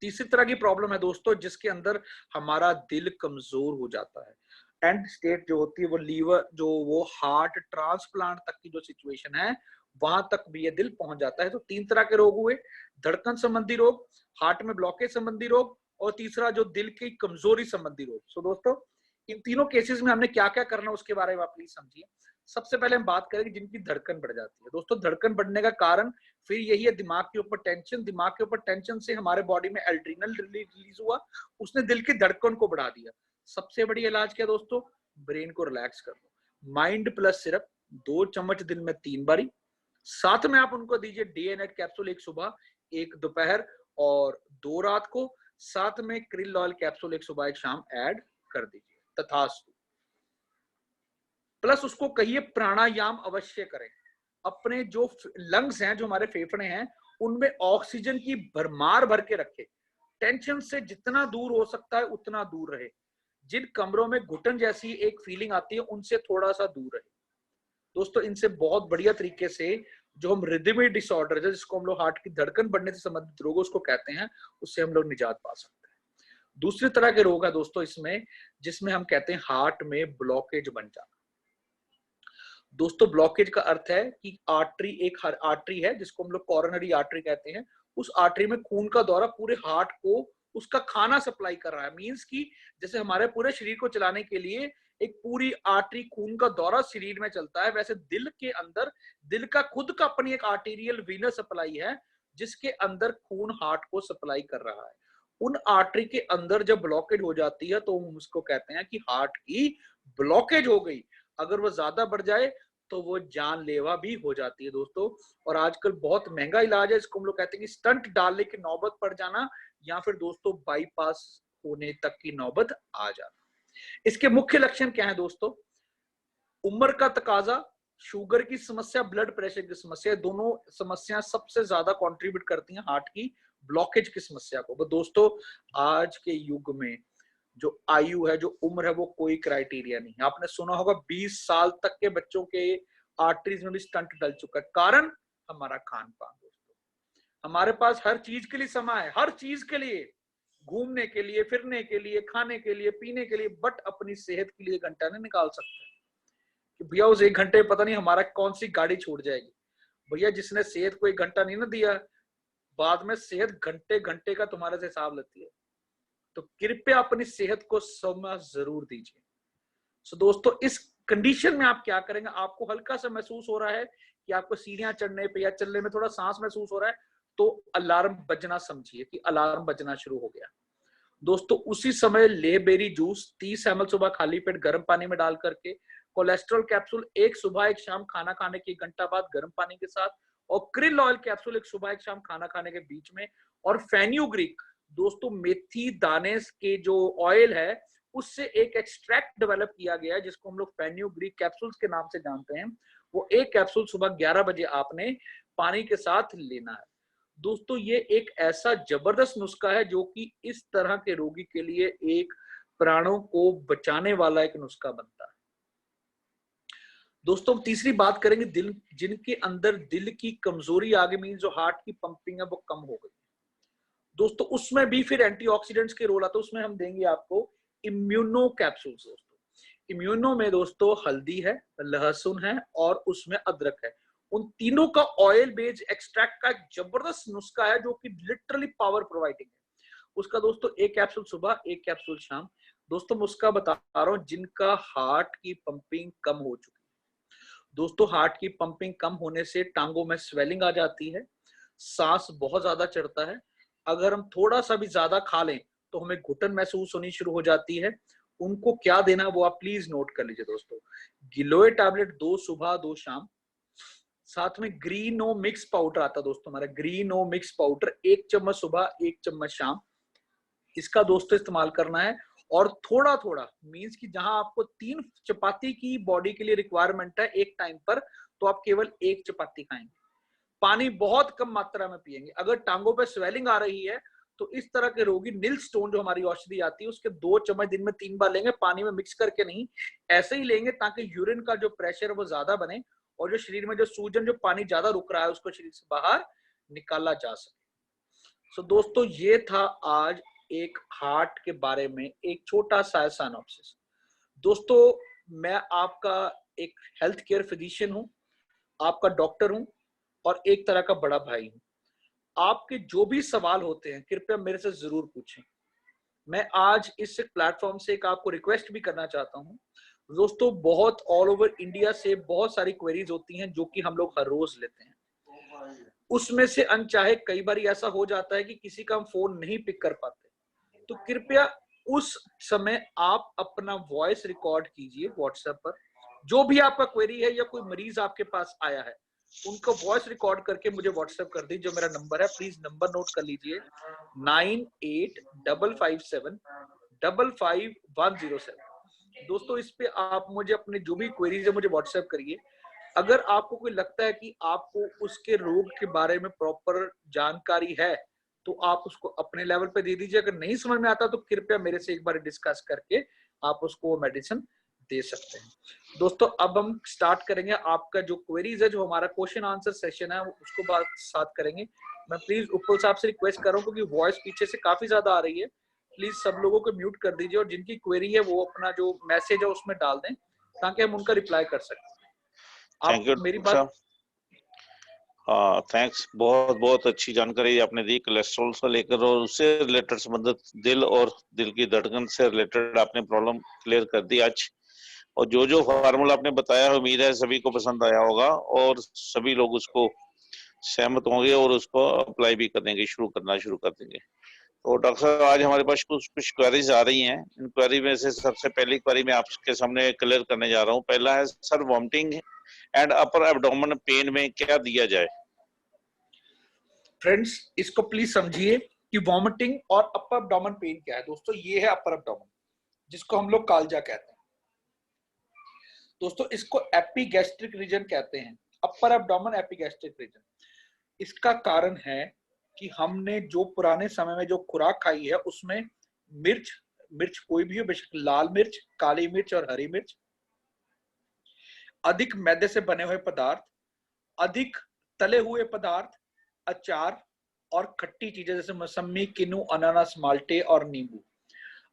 तीसरी तरह की प्रॉब्लम है दोस्तों, जिसके अंदर हमारा दिल कमजोर हो जाता है। एंड स्टेट जो होती है वो लीवर, जो वो हार्ट ट्रांसप्लांट तक की जो सिचुएशन है, वहां तक भी ये दिल पहुंच जाता है। तो 3 तरह के रोग हुए, धड़कन संबंधी रोग, हार्ट में ब्लॉकेज संबंधी रोग, और तीसरा जो दिल की कमजोरी संबंधी रोग। सो दोस्तों, इन तीनों केसेस में हमने क्या क्या करना है उसके बारे में आप प्लीज समझिए। सबसे पहले हम बात करेंगे जिनकी धड़कन बढ़ जाती है। दोस्तों, धड़कन बढ़ने का कारण फिर यही है दिमाग के ऊपर टेंशन। दिमाग के ऊपर टेंशन से हमारे बॉडी में एड्रीनल रिलीज हुआ, उसने दिल की धड़कन को बढ़ा दिया। सबसे बड़ी इलाज क्या दोस्तों? ब्रेन को रिलैक्स कर दो। माइंड प्लस सिरप 2 चम्मच दिन में 3 बारी, साथ में आप उनको दीजिए डे एंड नाइट कैप्सूल, 1 सुबह 1 दोपहर और 2 रात को। साथ में क्रिल ऑयल कैप्सूल 1 सुबह 1 शाम ऐड कर दीजिए। तथास्तु। प्लस उसको कहिए प्राणायाम अवश्य करें। अपने जो लंग्स हैं, जो हमारे फेफड़े हैं, उनमें ऑक्सीजन की भरमार भर के रखे। टेंशन से जितना दूर हो सकता है उतना दूर रहे। जिन कमरों में घुटन जैसी एक फीलिंग आती है, उनसे थोड़ा सा दूर रहे। दोस्तों, इनसे बहुत बढ़िया तरीके से जो हम रिदमिक डिसऑर्डर है, जिसको हम लोग हार्ट की धड़कन बढ़ने से संबंधित रोग उसको कहते हैं, उससे हम लोग निजात पा सकते हैं। दूसरी तरह के रोग है दोस्तों इसमें, जिसमें हम कहते हैं हार्ट में ब्लॉकेज बन जाना। दोस्तों, ब्लॉकेज का अर्थ है कि आर्टरी, एक आर्टरी है जिसको हम लोग कॉरोनरी आर्टरी कहते हैं, उस आर्टरी में खून का दौरा पूरे हार्ट को उसका खाना सप्लाई कर रहा है। मींस कि जैसे हमारे पूरे शरीर को चलाने के लिए एक पूरी आर्टरी खून का दौरा शरीर में चलता है, वैसे दिल के अंदर दिल का खुद का अपनी एक आर्टेरियल वीनस सप्लाई है, जिसके अंदर खून हार्ट को सप्लाई कर रहा है। उन आर्टरी के अंदर जब ब्लॉकेज हो जाती है तो हम उसको कहते हैं कि हार्ट की ब्लॉकेज हो गई। अगर वो ज्यादा बढ़ जाए तो वो जानलेवा भी हो जाती है दोस्तों। और आजकल बहुत महंगा इलाज है, इसको हम लोग कहते हैं कि स्टंट डालने की नौबत पड़ जाना, या फिर दोस्तों बाईपास होने तक की नौबत आ जाना। इसके मुख्य लक्षण क्या है दोस्तों? उम्र का तकाजा, शुगर की समस्या, ब्लड प्रेशर की समस्या, दोनों समस्या सबसे ज्यादा कंट्रीब्यूट करती हैं हार्ट की ब्लॉकेज की समस्या को। तो दोस्तों, आज के युग में जो आयु है, जो उम्र है, वो कोई क्राइटेरिया नहीं है। आपने सुना होगा 20 साल तक के बच्चों के आर्टरीज में भी स्टंट डल चुका है। कारण हमारा खान पान दोस्तों। हमारे पास हर चीज के लिए समय है, हर चीज के लिए, घूमने के लिए, फिरने के लिए, खाने के लिए, पीने के लिए, बट अपनी सेहत के लिए घंटा नहीं निकाल सकते कि भैया उस 1 घंटे पता नहीं हमारा कौन सी गाड़ी छूट जाएगी। भैया, जिसने सेहत को 1 घंटा नहीं ना दिया, बाद में सेहत घंटे घंटे का तुम्हारे से हिसाब लेती है। तो कृपया अपनी सेहत को समय जरूर दीजिए। सो दोस्तों, इस कंडीशन में आप क्या करेंगे? आपको हल्का सा महसूस हो रहा है कि आपको सीढ़ियां चढ़ने पे या चलने में थोड़ा सांस महसूस हो रहा है, तो अलार्म बजना समझिए कि अलार्म बजना शुरू हो गया। दोस्तों, उसी समय ले बेरी जूस 30 ml सुबह खाली पेट गर्म पानी में डाल करके, कोलेस्ट्रॉल कैप्सूल 1 सुबह 1 शाम खाना खाने के 1 घंटा बाद गर्म पानी के साथ, और क्रिल ऑयल कैप्सूल 1 सुबह 1 शाम खाना खाने के बीच में, और फेन्यूग्रीक दोस्तों मेथी दाने के जो ऑयल है उससे एक एक्सट्रैक्ट डेवलप किया गया है, जिसको हम लोग फेन्यूग्रीक कैप्सूल्स के नाम से जानते हैं। वो 1 कैप्सूल सुबह 11 बजे आपने पानी के साथ लेना है। दोस्तों, ये एक ऐसा जबरदस्त नुस्खा है जो कि इस तरह के रोगी के लिए एक प्राणों को बचाने वाला एक नुस्खा बनता है। दोस्तों, तीसरी बात करेंगे दिल, जिनके अंदर दिल की कमजोरी आ गई, मीन जो हार्ट की पंपिंग है वो कम हो गई। दोस्तों, उसमें भी फिर एंटीऑक्सीडेंट्स के रोल आता है। उसमें हम देंगे आपको इम्यूनो कैप्सूल्स। दोस्तों, इम्यूनो में दोस्तों हल्दी है, लहसुन है और उसमें अदरक है। उन तीनों का ऑयल बेस्ड एक्सट्रैक्ट का एक जबरदस्त नुस्खा है जो कि लिटरली पावर प्रोवाइडिंग है। उसका दोस्तों 1 कैप्सूल सुबह 1 कैप्सूल शाम। दोस्तों, मैं उसका बता रहा हूं जिनका हार्ट की पंपिंग कम हो चुकी है। दोस्तों, हार्ट की पंपिंग कम होने से टांगों में स्वेलिंग आ जाती है, सांस बहुत ज्यादा चढ़ता है, अगर हम थोड़ा सा भी ज्यादा खा लें तो हमें घुटन महसूस होनी शुरू हो जाती है। उनको क्या देना वो आप प्लीज नोट कर लीजिए दोस्तों। गिलोय टैबलेट 2 सुबह 2 शाम, साथ में ग्रीनो मिक्स पाउडर आता है दोस्तों, हमारा ग्रीनो मिक्स पाउडर 1 चम्मच सुबह 1 चम्मच शाम। इसका दोस्तों इस्तेमाल करना है, और थोड़ा थोड़ा, मींस कि जहां आपको 3 चपाती की बॉडी के लिए रिक्वायरमेंट है एक टाइम पर, तो आप केवल 1 चपाती खाएंगे। पानी बहुत कम मात्रा में पिएंगे। अगर टांगों पे स्वेलिंग आ रही है तो इस तरह के रोगी नील स्टोन जो हमारी औषधि आती है उसके 2 चम्मच दिन में 3 बार लेंगे, पानी में मिक्स करके नहीं, ऐसे ही लेंगे ताकि यूरिन का जो प्रेशर है वो ज्यादा बने और जो शरीर में जो सूजन, जो पानी ज्यादा रुक रहा है, उसको शरीर से बाहर निकाला जा सके। दोस्तों ये था आज एक हार्ट के बारे में एक छोटा सा सिनॉप्सिस। दोस्तों मैं आपका एक हेल्थ केयर फिजिशियन हूं, आपका डॉक्टर हूं और एक तरह का बड़ा भाई हूं। आपके जो भी सवाल होते हैं कृपया मेरे से जरूर पूछें। मैं आज इस प्लेटफॉर्म से एक आपको रिक्वेस्ट भी करना चाहता हूं। दोस्तों बहुत ऑल ओवर इंडिया से बहुत सारी क्वेरीज होती हैं जो कि हम लोग हर रोज लेते हैं। उसमें से अनचाहे कई बार ऐसा हो जाता है कि किसी का हम फोन नहीं पिक कर पाते, तो कृपया उस समय आप अपना वॉइस रिकॉर्ड कीजिए व्हाट्सएप पर। जो भी आपका क्वेरी है या कोई मरीज आपके पास आया है, उनका वॉइस रिकॉर्ड करके मुझे व्हाट्सएप कर दीजिए। जो मेरा नंबर है, प्लीज नंबर नोट कर लीजिए, 985557555107। दोस्तों इस पे आप मुझे अपने जो भी क्वेरीज है मुझे व्हाट्सएप करिए। अगर आपको कोई लगता है कि आपको उसके रोग के बारे में प्रॉपर जानकारी है तो आप उसको अपने लेवल पे दे दीजिए। अगर नहीं समझ में आता तो कृपया मेरे से एक बार डिस्कस करके आप उसको वो मेडिसिन दे सकते हैं। दोस्तों अब हम स्टार्ट करेंगे। आपका जो क्वेरीज है, जो हमारा क्वेश्चन आंसर सेशन है, उसको बात साथ करेंगे। मैं प्लीज उपल साहब से रिक्वेस्ट कर रहा हूँ क्योंकि वॉइस पीछे से काफी ज्यादा आ रही है। प्लीज सब लोगों को म्यूट कर दीजिए और जिनकी क्वेरी है वो अपना जो मैसेज है उसमें डाल दें ताकि हम उनका रिप्लाई कर सकें। थैंक यू मेरी बात। थैंक्स, बहुत बहुत अच्छी जानकारी आपने दी कोलेस्ट्रॉल से लेकर और उससे रिलेटेड संबंधित दिल और दिल की धड़कन से रिलेटेड आपने प्रॉब्लम क्लियर कर दी आज। और जो जो फार्मूला आपने बताया उम्मीद है सभी को पसंद आया होगा और सभी लोग उसको सहमत होंगे और उसको अप्लाई भी करने शुरू कर देंगे। तो डॉक्टर साहब आज हमारे पास कुछ क्वेरीज आ रही हैं। इन क्वेरी में से सबसे पहली क्वेरी मैं आपके सामने क्लियर करने जा रहा हूँ। पहला है sir, vomiting and upper abdomen pain में क्या दिया जाए? फ्रेंड्स इसको प्लीज समझिए कि वॉमिटिंग और अपर एब्डोमेन पेन क्या है। दोस्तों ये है अपर एब्डोमेन, जिसको हम लोग कालजा कहते हैं। दोस्तों इसको एपिगैस्ट्रिक रीजन कहते हैं, अपर एब्डोमेन एपिगैस्ट्रिक रीजन। इसका कारण है कि हमने जो पुराने समय में जो खुराक खाई है उसमें मिर्च कोई भी हो, बेशक लाल मिर्च, काली मिर्च और हरी मिर्च, अधिक मैदे से बने हुए पदार्थ, अधिक तले हुए पदार्थ, अचार और खट्टी चीजें जैसे मौसमी, किन्नू, अनानास, माल्टे और नींबू।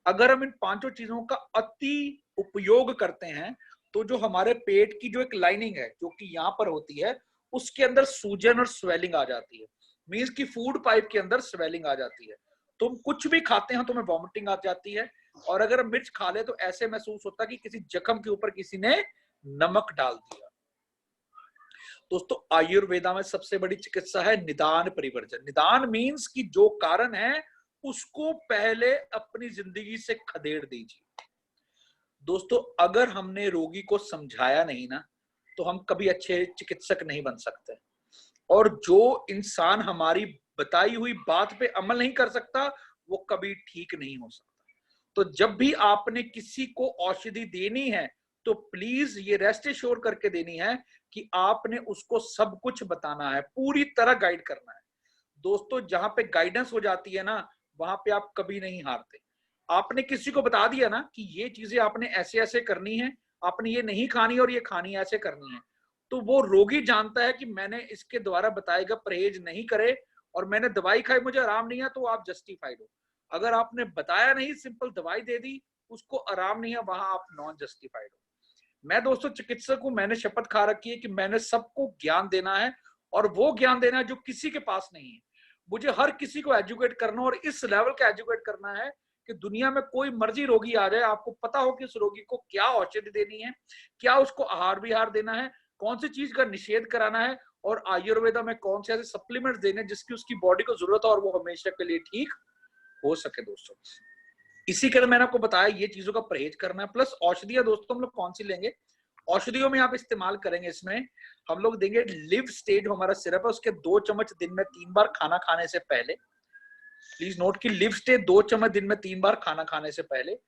अगर हम इन पांचों चीजों का अति उपयोग करते हैं तो जो हमारे पेट की जो एक लाइनिंग है जो कि यहाँ पर होती है, उसके अंदर सूजन और स्वेलिंग आ जाती है। मींस की फूड पाइप के अंदर स्वेलिंग आ जाती है। तुम कुछ भी खाते हैं तो हमें वॉमिटिंग आ जाती है। और अगर हम मिर्च खा ले तो ऐसे महसूस होता है कि किसी जख्म के ऊपर किसी ने नमक डाल दिया। दोस्तों आयुर्वेदा में सबसे बड़ी चिकित्सा है निदान परिवर्जन। निदान मीन्स कि जो कारण है उसको पहले अपनी जिंदगी से खदेड़ दीजिए। दोस्तों अगर हमने रोगी को समझाया नहीं ना तो हम कभी अच्छे चिकित्सक नहीं बन सकते। और जो इंसान हमारी बताई हुई बात पे अमल नहीं कर सकता वो कभी ठीक नहीं हो सकता। तो जब भी आपने किसी को औषधि देनी है तो प्लीज ये रेस्ट एश्योर करके देनी है कि आपने उसको सब कुछ बताना है, पूरी तरह गाइड करना है। दोस्तों जहां पे गाइडेंस हो जाती है ना वहां पे आप कभी नहीं हारते। आपने किसी को बता दिया ना कि ये चीजें आपने ऐसे ऐसे करनी है, आपने ये नहीं खानी और ये खानी ऐसे करनी है, तो वो रोगी जानता है कि मैंने इसके द्वारा बताएगा परहेज नहीं करे और मैंने दवाई खाई मुझे आराम नहीं है तो आप जस्टिफाइड हो। अगर आपने बताया नहीं, सिंपल दवाई दे दी, उसको आराम नहीं है, वहां आप नॉन जस्टिफाइड हो। मैं दोस्तों चिकित्सक हूं, मैंने शपथ खा रखी है कि मैंने सबको ज्ञान देना है और वो ज्ञान देना है जो किसी के पास नहीं है। मुझे हर किसी को एजुकेट करना और इस लेवल का एजुकेट करना है कि दुनिया में कोई मर्जी रोगी आ जाए, आपको पता हो कि उस रोगी को क्या औषधि देनी है, क्या उसको आहार विहार देना है, कौन सी चीज का निषेध कराना है और आयुर्वेदा में कौन से ऐसे सप्लीमेंट्स देने जिसकी उसकी बॉडी को जरूरत है और वो हमेशा के लिए ठीक हो सके। दोस्तों इसी के लिए मैंने आपको बताया ये चीजों का परहेज करना है। प्लस औषधियां दोस्तों हम लोग कौन सी लेंगे, औषधियों में आप इस्तेमाल करेंगे, इसमें हम लोग देंगे लिव स्टेज हमारा सिरप है, उसके 2 चम्मच दिन में 3 बार खाना खाने से पहले। प्लीज नोट कि लिव स्टेज 2 चम्मच दिन में 3 बार खाना खाने से पहले।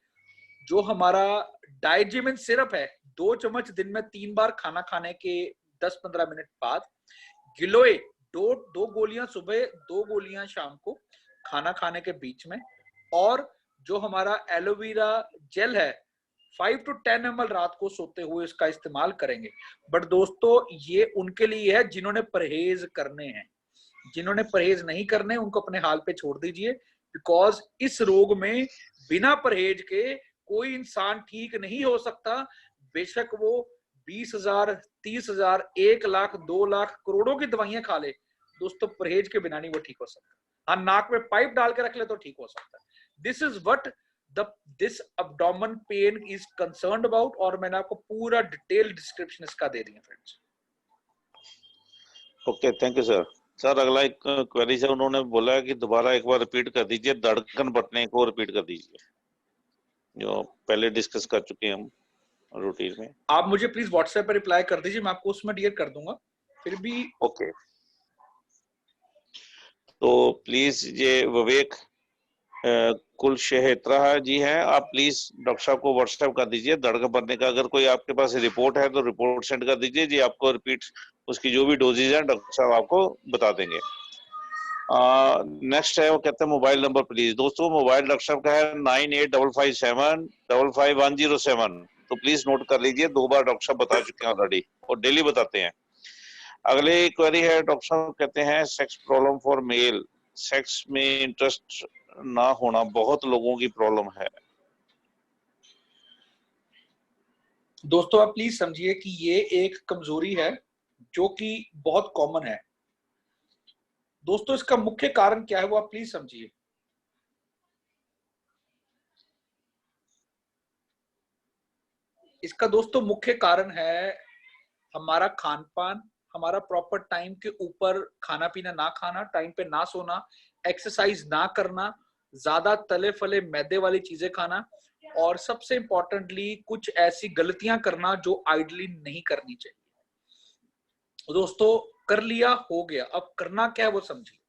जो हमारा डाइजिमिन सिरप है 2 चम्मच दिन में 3 बार खाना खाने के 10-15 मिनट बाद। गिलोय दो गोलियां सुबह, 2 गोलियां शाम को खाना खाने के बीच में। और जो हमारा एलोवेरा जेल है 5 to 10 ml रात को सोते हुए इसका इस्तेमाल करेंगे। बट दोस्तों ये उनके लिए है जिन्होंने परहेज करने हैं। जिन्होंने परहेज नहीं करने उनको अपने हाल पे छोड़ दीजिए, बिकॉज इस रोग में बिना परहेज के कोई इंसान ठीक नहीं हो सकता। बेशक वो 20,000, 30,000, 1 लाख, 2 लाख, करोड़ों की दवाइयां खा ले, दोस्तों परहेज के बिना नहीं वो ठीक हो सकता। हाँ, नाक में पाइप डाल के रख ले तो ठीक हो सकता है। This is what this abdomen pain is concerned about, और मैंने आपको पूरा डिटेल डिस्क्रिप्शन इसका दे दिया friends. Okay, thank you sir. Sir अगला एक क्वेरी है, उन्होंने बोला कि दोबारा एक बार रिपीट कर दीजिए, धड़कन बढ़ने को रिपीट कर दीजिए, जो पहले डिस्कस कर चुके हैं हम रूटीन में। आप मुझे प्लीज व्हाट्सएप पर रिप्लाई कर दीजिए, मैं आपको उसमें डियर कर दूंगा फिर भी। ओके, तो प्लीज ये विवेक कुलशेखरा जी हैं, आप प्लीज डॉक्टर साहब को व्हाट्सएप कर दीजिए धड़कन बढ़ने का। अगर कोई आपके पास रिपोर्ट है तो रिपोर्ट सेंड कर दीजिए जी, आपको रिपीट उसकी जो भी डोजेज है डॉक्टर साहब आपको बता देंगे। नेक्स्ट है, वो कहते हैं मोबाइल नंबर प्लीज। दोस्तों मोबाइल डॉक्टर साहब का है 9855755107, तो प्लीज नोट कर लीजिए, 2 बार डॉक्टर साहब बता चुके हैं ऑलरेडी और डेली बताते हैं। अगले क्वेरी है, डॉक्टर साहब कहते हैं sex problem for male, sex में इंटरेस्ट ना होना बहुत लोगों की प्रॉब्लम है। दोस्तों आप प्लीज समझिए कि ये एक कमजोरी है जो कि बहुत कॉमन है। दोस्तों इसका मुख्य कारण क्या है वो आप प्लीज समझिए। इसका दोस्तों मुख्य कारण है हमारा खान पान, हमारा प्रॉपर टाइम के ऊपर खाना पीना ना खाना, टाइम पे ना सोना, एक्सरसाइज ना करना, ज्यादा तले फले मैदे वाली चीजें खाना, और सबसे इंपॉर्टेंटली कुछ ऐसी गलतियां करना जो आइडली नहीं करनी चाहिए। दोस्तों कर लिया हो गया, अब करना क्या है वो समझिए।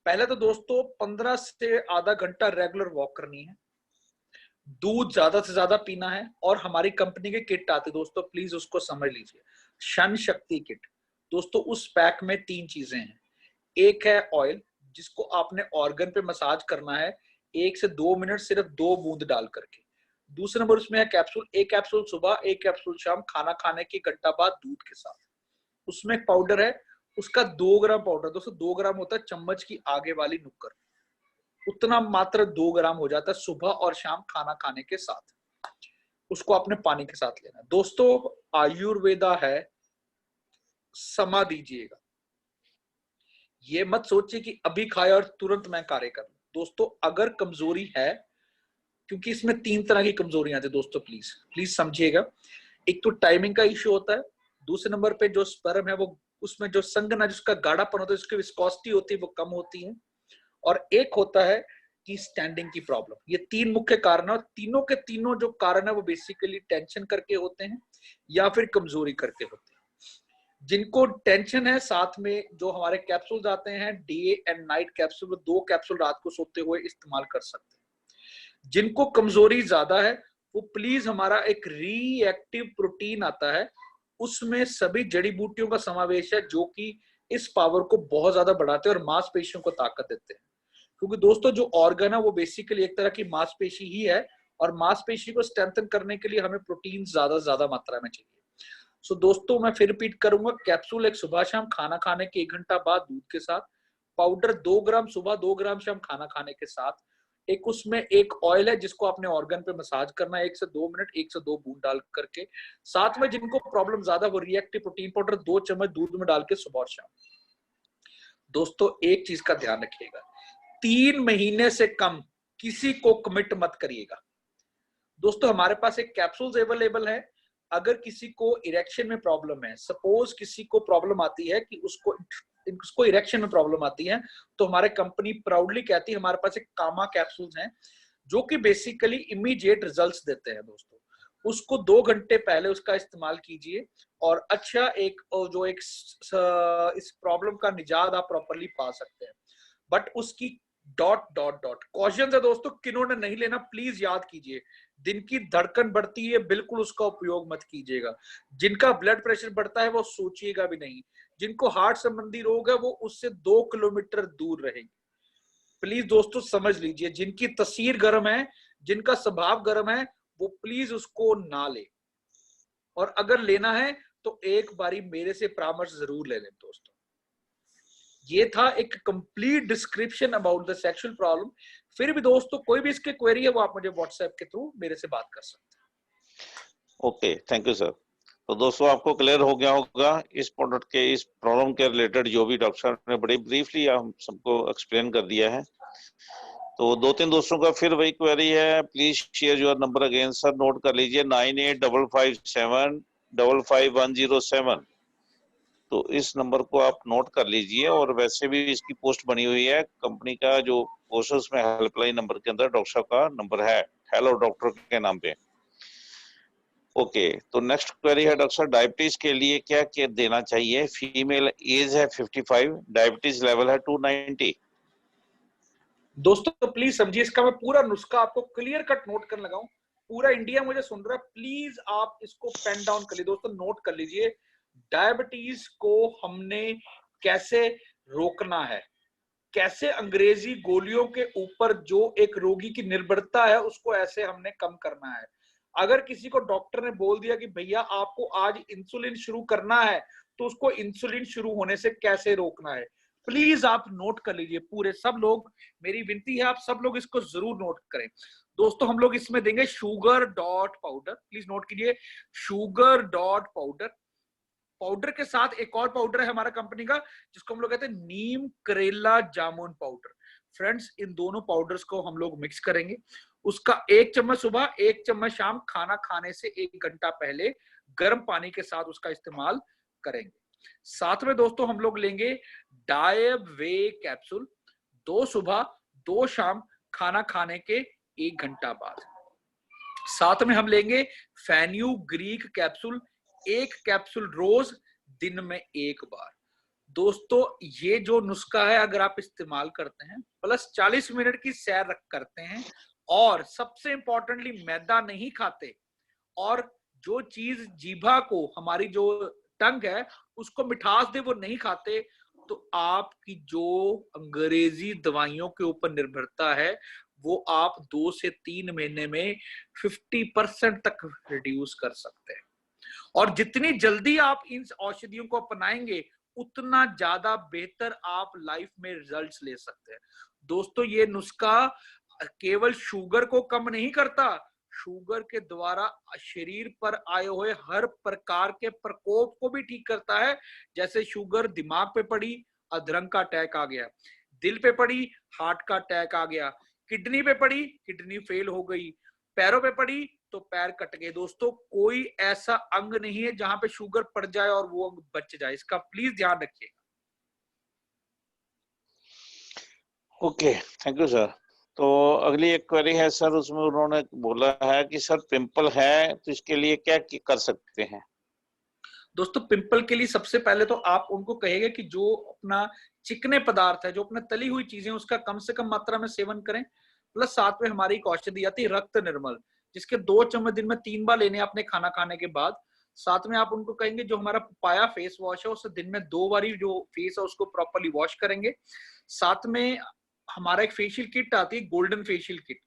पहले तो दोस्तों 15 से आधा घंटा रेगुलर वॉक करनी है, दूध ज्यादा से ज्यादा पीना है, और हमारी कंपनी के किट आते दोस्तों प्लीज उसको समझ लीजिए, शन शक्ति किट। दोस्तों उस पैक में 3 चीजें हैं। एक है ऑयल जिसको आपने ऑर्गन पे मसाज करना है 1 से 2 मिनट सिर्फ 2 बूंद डाल करके। दूसरे नंबर उसमें है कैप्सूल, 1 कैप्सूल सुबह 1 कैप्सूल शाम, खाना खाने के घंटा बाद दूध के साथ। उसमें एक पाउडर है, उसका 2 ग्राम पाउडर, दोस्तों 2 ग्राम होता है चम्मच की आगे वाली नुक्कर, उतना मात्र 2 ग्राम हो जाता है सुबह और शाम खाना खाने के साथ। उसको आपने पानी के साथ लेना। दोस्तों आयुर्वेदा है, समा दीजिएगा। ये मत सोचिए कि अभी खाए और तुरंत मैं कार्य करूं। दोस्तों अगर कमजोरी है, क्योंकि इसमें 3 तरह की कमजोरियां थी दोस्तों, प्लीज प्लीज समझिएगा। एक तो टाइमिंग का इश्यू होता है, दूसरे नंबर पे जो स्पर्म है वो उसमें जो संघनन जिसका गाढ़ापन होता है, उसकी विस्कोसिटी होती है वो कम होती है, और एक होता है कि स्टैंडिंग की प्रॉब्लम। ये 3 मुख्य कारण है, और तीनों के तीनों जो कारण है वो बेसिकली टेंशन करके होते हैं या फिर कमजोरी करके होते हैं। जिनको टेंशन है, साथ में जो हमारे कैप्सूल्स आते हैं day and night capsule, 2 capsule रात को सोते हुए इस्तेमाल कर सकते हैं। जिनको कमजोरी ज्यादा है वो प्लीज हमारा एक रिएक्टिव प्रोटीन आता है, उसमें सभी जड़ी बूटियों का समावेश है जो कि इस पावर को बहुत ज्यादा बढ़ाते हैं और मांसपेशियों को ताकत देते हैं। क्योंकि दोस्तों जो ऑर्गन है वो बेसिकली एक तरह की मांसपेशी ही है, और मांसपेशी को स्ट्रेंथन करने के लिए हमें प्रोटीन ज्यादा मात्रा में चाहिए। सो दोस्तों मैं फिर रिपीट करूंगा, कैप्सूल एक सुबह शाम खाना खाने के 1 घंटा बाद दूध के साथ, पाउडर 2 ग्राम सुबह 2 ग्राम शाम खाना खाने के साथ, एक उसमें एक ऑयल है जिसको आपने ऑर्गन पे मसाज करना है 1 से 2 मिनट 1 से 2 बूंद डाल करके, साथ में जिनको प्रॉब्लम ज्यादा वो रिएक्टिव प्रोटीन पाउडर 2 चम्मच दूध में डाल के सुबह और शाम। दोस्तों एक चीज का ध्यान रखिएगा, 3 महीने से कम किसी को कमिट मत करिएगा। दोस्तों हमारे पास एक कैप्सूल्स अवेलेबल है, अगर किसी को इरेक्शन में प्रॉब्लम है, सपोज किसी को प्रॉब्लम आती है कि उसको इरेक्शन में प्रॉब्लम आती है, तो हमारे कंपनी प्राउडली कहती है हमारे पास एक कामा कैप्सूल्स हैं जो कि बेसिकली इमीडिएट रिजल्ट्स देते हैं। दोस्तों उसको 2 घंटे पहले उसका इस्तेमाल कीजिए, और अच्छा एक जो एक इस प्रॉब्लम का निजात आप प्रॉपरली पा सकते हैं। बट उसकी डॉट कॉशन है दोस्तों, किन्होंने नहीं लेना प्लीज याद कीजिए। दिन की धड़कन बढ़ती है, बिल्कुल उसका उपयोग मत कीजिएगा। जिनका ब्लड प्रेशर बढ़ता है वो सोचिएगा भी नहीं। जिनको हार्ट संबंधी रोग है वो उससे 2 किलोमीटर दूर रहेंगे। प्लीज दोस्तों समझ लीजिए, जिनकी तस्वीर गर्म है, जिनका स्वभाव गर्म है, वो प्लीज उसको ना ले, और अगर लेना है तो एक बारी मेरे से परामर्श जरूर ले लें दोस्तों। ये था एक complete description about the sexual problem. फिर भी दोस्तों कोई भी इसके क्वेरी है वो आप मुझे व्हाट्सएप के थ्रू मेरे से बात कर सकते हैं। Okay, thank you sir. तो दोस्तों आपको क्लियर हो गया होगा इस प्रोडक्ट के, इस प्रॉब्लम के रिलेटेड जो भी डॉक्टर साहब ने बड़ी ब्रीफली हम सबको एक्सप्लेन कर दिया है। तो 2-3 दोस्तों का फिर वही क्वेरी है, please share your number again. Sir note कर लीजिए 9855755107। तो इस नंबर को आप नोट कर लीजिए, और वैसे भी इसकी पोस्ट बनी हुई है कंपनी का जो पोस्ट है उसमें हेल्पलाइन नंबर के अंदर डॉक्टर साहब का नंबर है, हेलो डॉक्टर के नाम पे। ओके, तो नेक्स्ट क्वेरी है डॉक्टर साहब, डायबिटीज के लिए क्या क्या देना चाहिए? फीमेल, एज है 55, डायबिटीज लेवल है 290। दोस्तों तो प्लीज समझिए, इसका मैं पूरा नुस्खा आपको क्लियर कट नोट कर लगाऊं। पूरा इंडिया मुझे सुन रहा है, प्लीज आप इसको पेन डाउन कर लीजिए दोस्तों, नोट कर लीजिए। डायबिटीज को हमने कैसे रोकना है, कैसे अंग्रेजी गोलियों के ऊपर जो एक रोगी की निर्भरता है उसको ऐसे हमने कम करना है। अगर किसी को डॉक्टर ने बोल दिया कि भैया आपको आज इंसुलिन शुरू करना है, तो उसको इंसुलिन शुरू होने से कैसे रोकना है, प्लीज आप नोट कर लीजिए। पूरे सब लोग, मेरी विनती है आप सब लोग इसको जरूर नोट करें। दोस्तों हम लोग इसमें देंगे sugar dot powder, please note कीजिए, शुगर डॉट पाउडर। पाउडर के साथ एक और पाउडर है हमारा कंपनी का जिसको हम लोग कहते हैं नीम करेला जामुन पाउडर। फ्रेंड्स इन दोनों पाउडर्स को हम लोग मिक्स करेंगे, उसका 1 चम्मच सुबह 1 चम्मच शाम, खाना खाने से 1 घंटा पहले गर्म पानी के साथ उसका इस्तेमाल करेंगे। साथ में दोस्तों हम लोग लेंगे डायब वे कैप्सूल, 2 सुबह 2 शाम, खाना खाने के 1 घंटा बाद। साथ में हम लेंगे फेन्यू ग्रीक कैप्सूल, 1 कैप्सूल रोज, दिन में 1 बार। दोस्तों ये जो नुस्खा है अगर आप इस्तेमाल करते हैं, प्लस 40 मिनट की सैर करते हैं, और सबसे इंपॉर्टेंटली मैदा नहीं खाते, और जो चीज जीभा को, हमारी जो टंग है उसको मिठास दे वो नहीं खाते, तो आपकी जो अंग्रेजी दवाइयों के ऊपर निर्भरता है वो आप 2 से 3 महीने में 50% तक रिड्यूस कर सकते हैं। और जितनी जल्दी आप इन औषधियों को अपनाएंगे उतना ज्यादा बेहतर आप लाइफ में रिजल्ट्स ले सकते हैं। दोस्तों ये नुस्खा केवल शुगर को कम नहीं करता, शुगर के द्वारा शरीर पर आए हुए हर प्रकार के प्रकोप को भी ठीक करता है। जैसे शुगर दिमाग पे पड़ी, अधरंग का अटैक आ गया, दिल पे पड़ी, हार्ट का अटैक आ गया, किडनी पे पड़ी, किडनी फेल हो गई, पैरों पे पड़ी तो पैर कट गए। दोस्तों कोई ऐसा अंग नहीं है जहां पे शुगर पड़ जाए और वो अंग बच जाए, इसका प्लीज ध्यान रखिएगा। Okay, thank you sir. तो अगली एक क्वेरी है सर, उसमें उन्होंने बोला है कि सर पिंपल है तो इसके लिए क्या कर सकते हैं? दोस्तों पिंपल के लिए सबसे पहले तो आप उनको कहेंगे कि जो अपना चिकने पदार्थ है, जो अपना तली हुई चीजें, उसका कम से कम मात्रा में सेवन करें। प्लस साथ में हमारी एक औषधि आती है रक्त निर्मल, जिसके 2 चम्मच दिन में 3 बार लेने अपने खाना खाने के बाद। साथ में आप उनको कहेंगे जो हमारा पपाया फेस वॉश है उसे दिन में 2 बार ही जो फेस है उसको प्रॉपरली वॉश करेंगे। साथ में हमारा एक फेशियल किट आती है, गोल्डन फेशियल किट,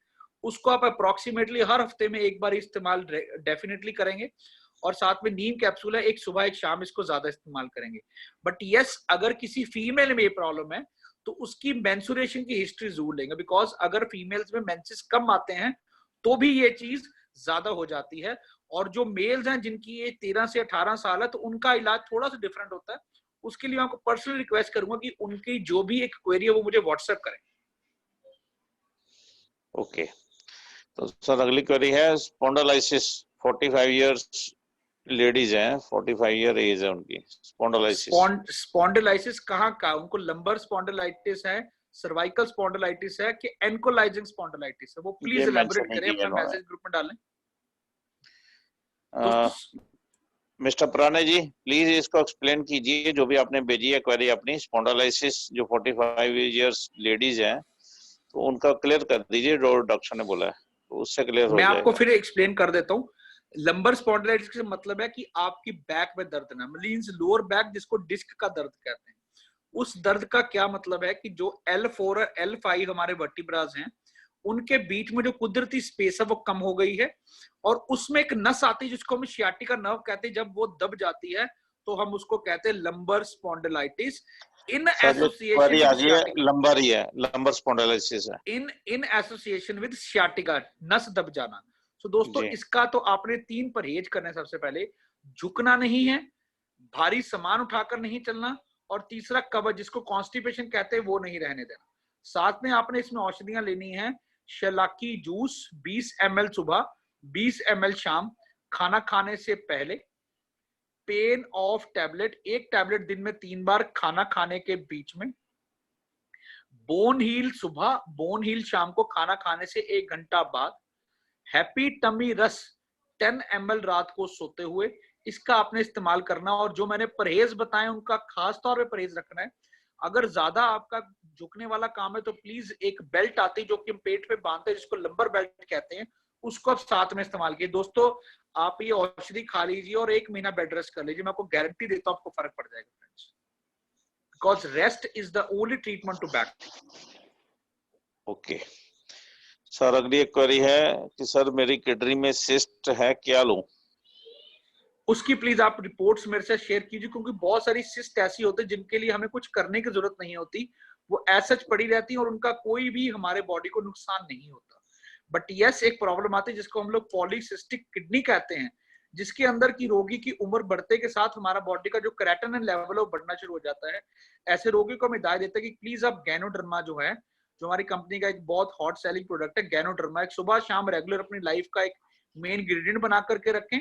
उसको आप अप्रोक्सीमेटली हर हफ्ते में 1 बार इस्तेमाल डेफिनेटली करेंगे। और साथ में नीम कैप्सूल है, एक सुबह एक शाम, इसको ज्यादा इस्तेमाल करेंगे। बट यस अगर किसी फीमेल में ये प्रॉब्लम है तो उसकी मेंसुरेशन की हिस्ट्री जरूर लेंगे, बिकॉज अगर फीमेल्स में मेंसेस कम आते हैं तो भी ये चीज ज्यादा हो जाती है। और जो मेल्स हैं जिनकी ये 13 से 18 साल है तो उनका इलाज थोड़ा सा डिफरेंट होता है। उसके लिए आपको पर्सनल रिक्वेस्ट करूंगा कि उनकी जो भी एक क्वेरी है वो मुझे व्हाट्सएप करें। ओके, तो सर अगली क्वेरी है स्पॉन्डिलाइसिस, 45 इयर्स लेडीज हैं, 45 ईयर एज है उनकी, स्पॉन्डिलाइसिस। स्पॉन्डिलाइसिस कहाँ का, उनको लंबर स्पॉन्डिलाइटिस है, सर्वाइकल स्पॉन्डिलाइटिस है कि एंकोलाइजिंग स्पॉन्डिलाइटिस है, वो प्लीज एलैबोरेट करें, अपना मैसेज ग्रुप में डालें। मिस्टर पुराने जी प्लीज इसको एक्सप्लेन कीजिए, जो भी आपने भेजी है क्वेरी अपनी, स्पॉन्डिलाइसिस जो 45 इयर्स लेडीज हैं तो उनका क्लियर कर दीजिए, जो डॉक्टर ने बोला है तो उससे क्लियर हो मैं जाएगा। आपको फिर एक्सप्लेन कर देता हूँ। लंबर स्पॉन्डिलाइटिस का मतलब है कि आपकी बैक में दर्द ना, मींस लोअर बैक, जिसको डिस्क का दर्द कहते हैं। उस दर्द का क्या मतलब है कि जो L4 और L5 हमारे वर्टिब्रास हैं उनके बीच में जो कुदरती स्पेस है वो कम हो गई है, और उसमें एक नस आती है जिसको हम sciatica नर्व कहते हैं। जब वो दब जाती है तो हम उसको कहते हैं lumbar spondylitis in association with sciatica। Lumbar ही है, लंबर स्पॉन्डिलाइटिस है। इन एसोसिएशन विद sciatica, नस दब जाना। तो दोस्तों इसका तो आपने 3 परहेज करने। सबसे पहले झुकना नहीं है, भारी सामान उठाकर नहीं चलना, और तीसरा कब्ज जिसको कॉन्स्टिपेशन कहते हैं वो नहीं रहने देना। साथ में आपने इसमें औषधियां लेनी है, शलाकी जूस 20 ml सुबह, 20 ml शाम, खाना खाने से पहले, पेन ऑफ टैबलेट 1 टैबलेट दिन में 3 बार खाना खाने के बीच में, बोन हील सुबह, बोन हील शाम को खाना खाने से 1 घंटा बाद, हैप्पी टमी रस 10 ml रात को सोते हुए। इसका आपने इस्तेमाल करना, और जो मैंने परहेज बताए उनका खास तौर पे परहेज रखना है। अगर ज्यादा आपका झुकने वाला काम है तो प्लीज एक बेल्ट आती है जो कि हम पेट पे बांधते हैं, जिसको लंबर बेल्ट कहते हैं, उसको आप साथ में इस्तेमाल कीजिए। दोस्तों आप ये औषधि खा लीजिए और 1 महीना बेड रेस्ट कर लीजिए, मैं आपको गारंटी देता हूं आपको फर्क पड़ जाएगा friends, because rest is the only treatment to back. Okay sir, अगली एक क्वेरी है कि सर मेरी किडनी में सिस्ट है, क्या लूं? उसकी प्लीज आप रिपोर्ट्स मेरे से शेयर कीजिए, क्योंकि बहुत सारी सिस्ट ऐसी होती है जिनके लिए हमें कुछ करने की जरूरत नहीं होती, वो ऐसे पड़ी रहती है और उनका कोई भी हमारे बॉडी को नुकसान नहीं होता। बट यस, एक प्रॉब्लम आती है जिसको हम लोग पॉलीसिस्टिक किडनी कहते हैं, जिसके अंदर की रोगी की उम्र बढ़ते के साथ हमारा बॉडी का जो क्रेटिनिन लेवल है वो बढ़ना शुरू हो जाता है। ऐसे रोगी को हम हिदायत देते हैं कि प्लीज आप गैनोडर्मा जो है, जो हमारी कंपनी का एक बहुत हॉट सेलिंग प्रोडक्ट है गैनोडर्मा, एक सुबह शाम रेगुलर अपनी लाइफ का एक मेन इंग्रेडिएंट बना करके रखें।